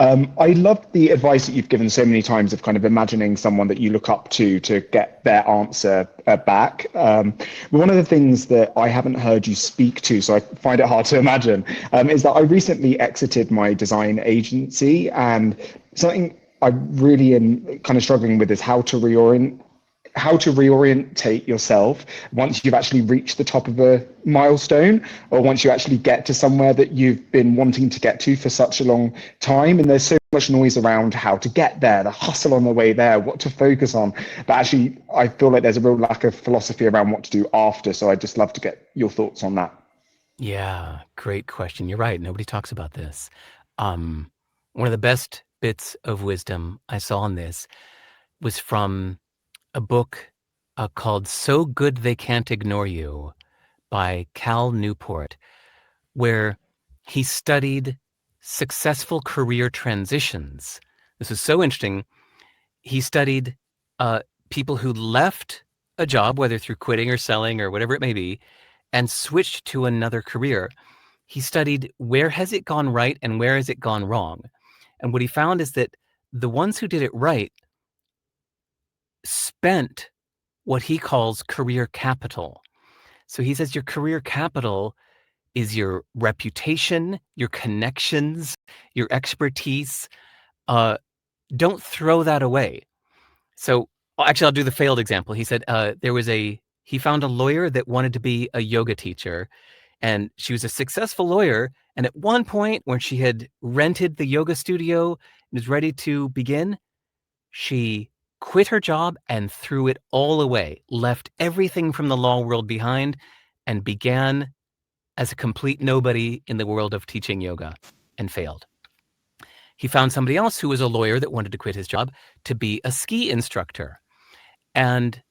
I love the advice that you've given so many times of kind of imagining someone that you look up to get their answer back. But one of the things that I haven't heard you speak to, so I find it hard to imagine, is that I recently exited my design agency, and something I really am kind of struggling with is how to reorientate yourself once you've actually reached the top of a milestone, or once you actually get to somewhere that you've been wanting to get to for such a long time. And there's so much noise around how to get there, the hustle on the way there, what to focus on. But actually, I feel like there's a real lack of philosophy around what to do after. So I'd just love to get your thoughts on that. Yeah, great question. You're right. Nobody talks about this. One of the best bits of wisdom I saw on this was from a book called So Good They Can't Ignore You by Cal Newport, where he studied successful career transitions. This is so interesting. He studied people who left a job, whether through quitting or selling or whatever it may be, and switched to another career. He studied where has it gone right and where has it gone wrong. And what he found is that the ones who did it right spent what he calls career capital. So he says your career capital is your reputation, your connections, your expertise. Don't throw that away. So actually, I'll do the failed example. He said he found a lawyer that wanted to be a yoga teacher, and she was a successful lawyer. And at one point, when she had rented the yoga studio and was ready to begin, she quit her job and threw it all away, left everything from the law world behind, and began as a complete nobody in the world of teaching yoga, and failed. He found somebody else who was a lawyer that wanted to quit his job to be a ski instructor. And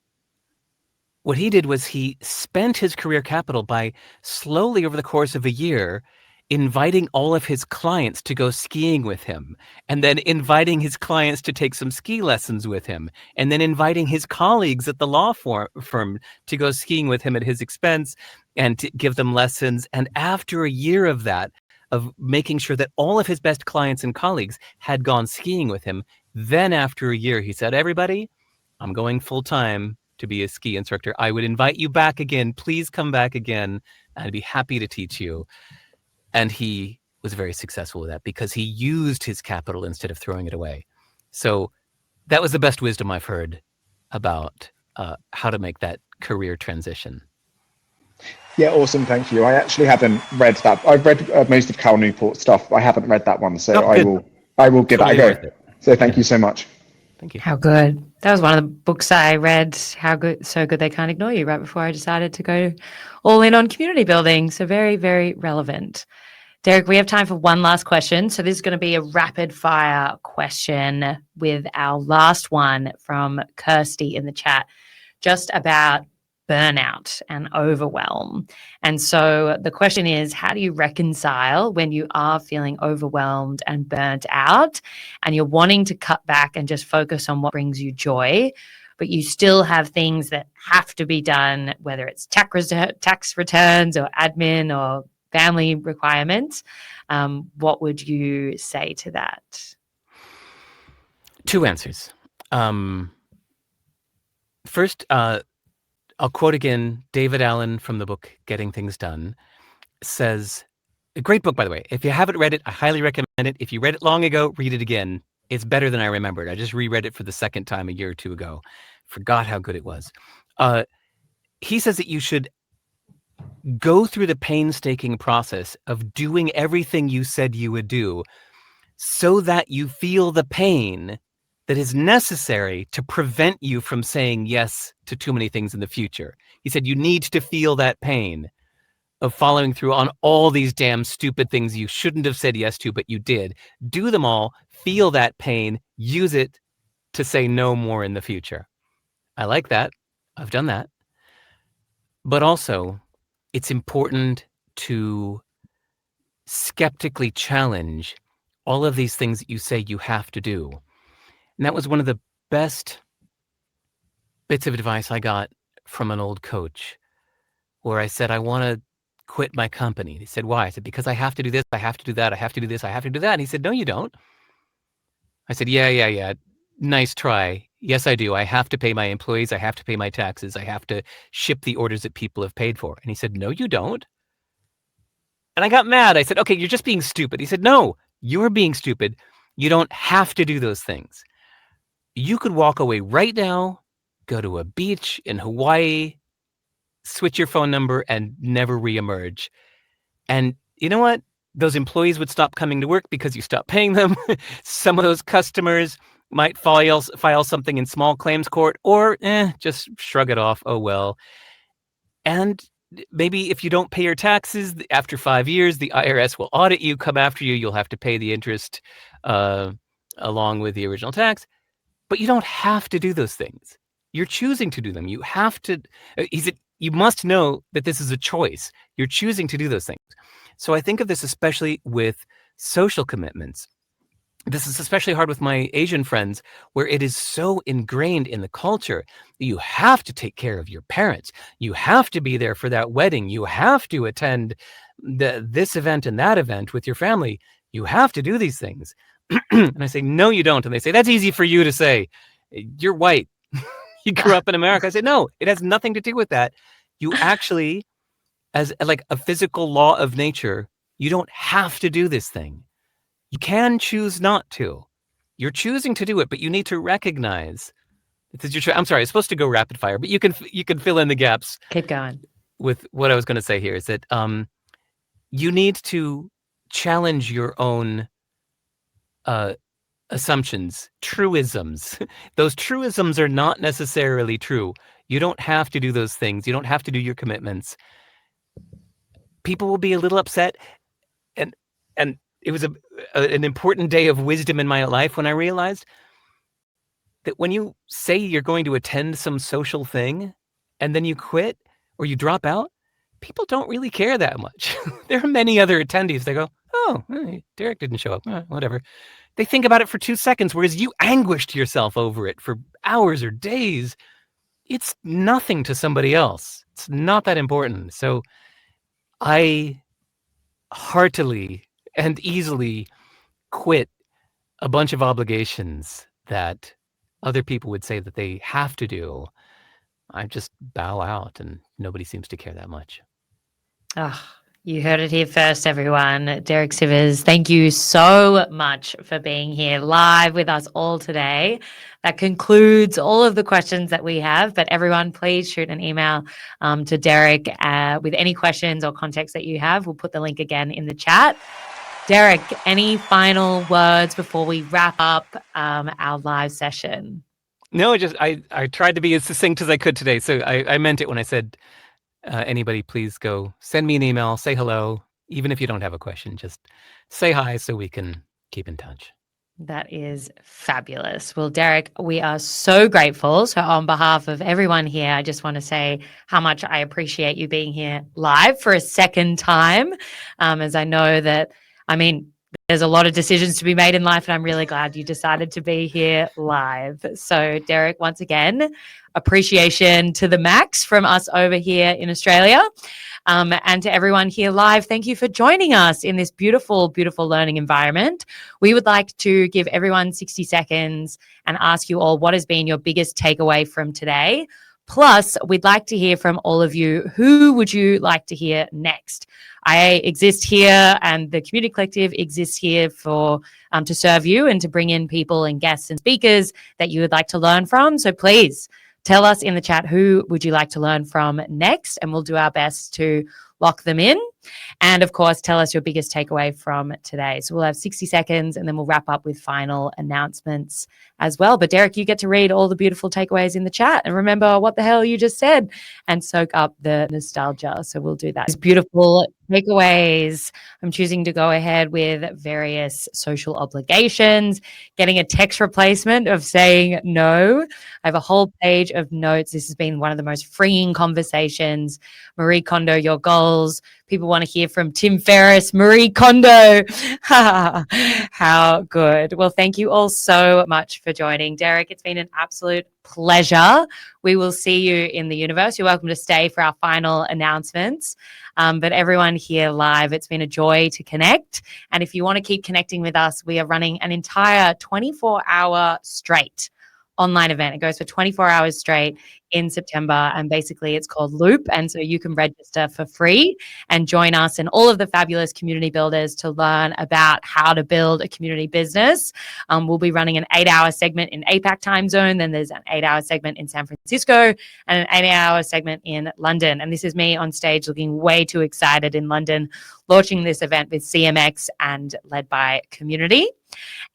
what he did was he spent his career capital by slowly, over the course of a year, inviting all of his clients to go skiing with him, and then inviting his clients to take some ski lessons with him, and then inviting his colleagues at the law firm to go skiing with him at his expense and to give them lessons. And after a year of that, of making sure that all of his best clients and colleagues had gone skiing with him, then after a year, he said, everybody, I'm going full time to be a ski instructor. I would invite you back again. Please come back again. I'd be happy to teach you. And he was very successful with that because he used his capital instead of throwing it away. So that was the best wisdom I've heard about how to make that career transition. Yeah, awesome. Thank you. I actually haven't read that. I've read most of Cal Newport's stuff. I haven't read that one, so I will give Totally that a go. So thank you so much. Thank you. How good. That was one of the books I read, So Good They Can't Ignore You, right before I decided to go all in on community building. So very, very relevant. Derek, we have time for one last question. So this is going to be a rapid fire question with our last one from Kirsty in the chat, just about burnout and overwhelm. And so the question is, how do you reconcile when you are feeling overwhelmed and burnt out and you're wanting to cut back and just focus on what brings you joy, but you still have things that have to be done, whether it's tax returns or admin or family requirements? What would you say to that? Two answers. First, I'll quote again David Allen from the book Getting Things Done. Says, a great book, by the way. If you haven't read it, I highly recommend it. If you read it long ago, read it again. It's better than I remembered. I just reread it for the second time a year or two ago. Forgot how good it was. He says that you should go through the painstaking process of doing everything you said you would do so that you feel the pain that is necessary to prevent you from saying yes to too many things in the future. He said you need to feel that pain of following through on all these damn stupid things you shouldn't have said yes to, but you did. Do them all, feel that pain, use it to say no more in the future. I like that. I've done that. But also, it's important to skeptically challenge all of these things that you say you have to do. And that was one of the best bits of advice I got from an old coach, where I said, I want to quit my company. He said, why? I said, because I have to do this, I have to do that, I have to do this, I have to do that. And he said, no, you don't. I said, yeah. Nice try. Yes, I do. I have to pay my employees. I have to pay my taxes. I have to ship the orders that people have paid for. And he said, no, you don't. And I got mad. I said, okay, you're just being stupid. He said, no, you're being stupid. You don't have to do those things. You could walk away right now, go to a beach in Hawaii, switch your phone number, and never reemerge. And you know what? Those employees would stop coming to work because you stopped paying them. Some of those customers might file something in small claims court, or just shrug it off. Oh, well. And maybe if you don't pay your taxes after 5 years, the IRS will audit you, come after you. You'll have to pay the interest along with the original tax. But you don't have to do those things. You're choosing to do them. You have to. You must know that this is a choice. You're choosing to do those things. So I think of this especially with social commitments. This is especially hard with my Asian friends, where it is so ingrained in the culture that you have to take care of your parents. You have to be there for that wedding. You have to attend this event and that event with your family. You have to do these things. And I say, no, you don't. And they say, that's easy for you to say. You're white. You grew up in America. I say, no, it has nothing to do with that. You actually, as like a physical law of nature, you don't have to do this thing. You can choose not to. You're choosing to do it, but you need to recognize that I'm sorry, it's supposed to go rapid fire, but you can fill in the gaps. Keep going. With what I was going to say here is that you need to challenge your own assumptions, truisms. Those truisms are not necessarily true. You don't have to do those things. You don't have to do your commitments. People will be a little upset, and it was an important day of wisdom in my life when I realized that when you say you're going to attend some social thing and then you quit or you drop out, people don't really care that much. There are many other attendees. They go, oh, hey, Derek didn't show up. Whatever. They think about it for 2 seconds, whereas you anguished yourself over it for hours or days. It's nothing to somebody else. It's not that important. So I heartily and easily quit a bunch of obligations that other people would say that they have to do. I just bow out, and nobody seems to care that much. Oh, you heard it here first, everyone. Derek Sivers, thank you so much for being here live with us all today. That concludes all of the questions that we have, but everyone, please shoot an email to Derek with any questions or context that you have. We'll put the link again in the chat. Derek, any final words before we wrap up our live session? No, I tried to be as succinct as I could today. So I meant it when I said, anybody, please go send me an email, say hello. Even if you don't have a question, just say hi so we can keep in touch. That is fabulous. Well, Derek, we are so grateful. So on behalf of everyone here, I just want to say how much I appreciate you being here live for a second time, as I know that, there's a lot of decisions to be made in life, and I'm really glad you decided to be here live. So, Derek, once again, appreciation to the max from us over here in Australia. And to everyone here live, thank you for joining us in this beautiful, beautiful learning environment. We would like to give everyone 60 seconds and ask you all what has been your biggest takeaway from today. Plus, we'd like to hear from all of you. Who would you like to hear next? I exist here, and the Community Collective exists here for to serve you and to bring in people and guests and speakers that you would like to learn from. So please tell us in the chat who would you like to learn from next, and we'll do our best to lock them in. And of course, tell us your biggest takeaway from today. So we'll have 60 seconds and then we'll wrap up with final announcements as well. But Derek, you get to read all the beautiful takeaways in the chat and remember what the hell you just said and soak up the nostalgia. So we'll do that. These beautiful takeaways. I'm choosing to go ahead with various social obligations, getting a text replacement of saying no. I have a whole page of notes. This has been one of the most freeing conversations. Marie Kondo, your goals, People want to hear from Tim Ferriss, Marie Kondo. How good. Well, thank you all so much for joining. Derek, it's been an absolute pleasure. We will see you in the universe. You're welcome to stay for our final announcements. But everyone here live, it's been a joy to connect. And if you want to keep connecting with us, we are running an entire 24-hour straight online event. It goes for 24 hours straight in September, and basically it's called Loop, and so you can register for free and join us and all of the fabulous community builders to learn about how to build a community business. We'll be running an 8-hour segment in APAC time zone, then there's an 8-hour segment in San Francisco and an 8-hour segment in London, and this is me on stage looking way too excited in London, launching this event with CMX and led by Community.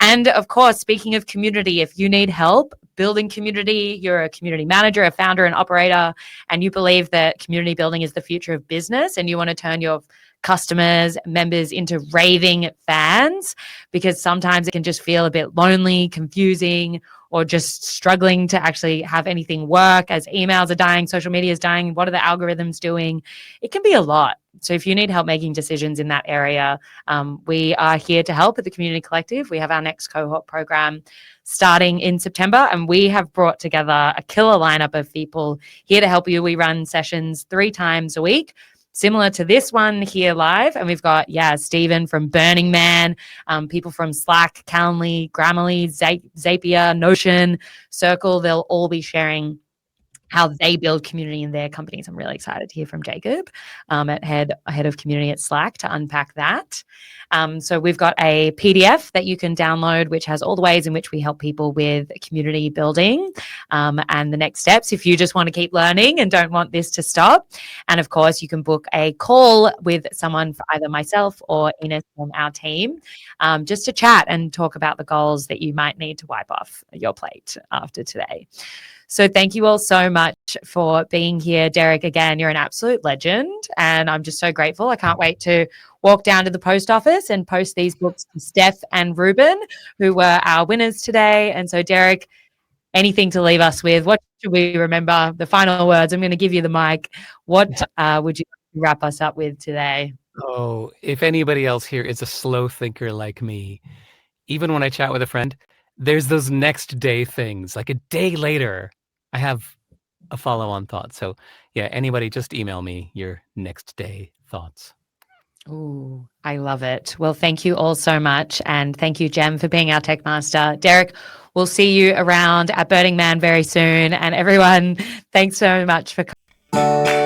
And of course, speaking of community, if you need help building community, you're a community manager, a founder, and operator, and you believe that community building is the future of business and you want to turn your customers, members into raving fans, because sometimes it can just feel a bit lonely, confusing, or just struggling to actually have anything work as emails are dying, social media is dying, what are the algorithms doing? It can be a lot. So if you need help making decisions in that area, we are here to help at the Community Collective. We have our next cohort program starting in September, and we have brought together a killer lineup of people here to help you. We run sessions 3 times a week, similar to this one here live. And we've got, Stephen from Burning Man, people from Slack, Calendly, Grammarly, Zapier, Notion, Circle. They'll all be sharing how they build community in their companies. I'm really excited to hear from Jacob at head of community at Slack to unpack that. So we've got a PDF that you can download, which has all the ways in which we help people with community building and the next steps if you just want to keep learning and don't want this to stop. And of course, you can book a call with someone, either myself or Ines from our team, just to chat and talk about the goals that you might need to wipe off your plate after today. So thank you all so much for being here. Derek, again, you're an absolute legend, and I'm just so grateful. I can't wait to walk down to the post office and post these books to Steph and Ruben, who were our winners today. And so, Derek, anything to leave us with? What should we remember? The final words. I'm going to give you the mic. What would you wrap us up with today? Oh, if anybody else here is a slow thinker like me, even when I chat with a friend, there's those next day things. Like a day later, I have a follow-on thought. So yeah, anybody just email me your next day thoughts. Ooh, I love it. Well, thank you all so much. And thank you, Jem, for being our tech master. Derek, we'll see you around at Burning Man very soon. And everyone, thanks so much for coming.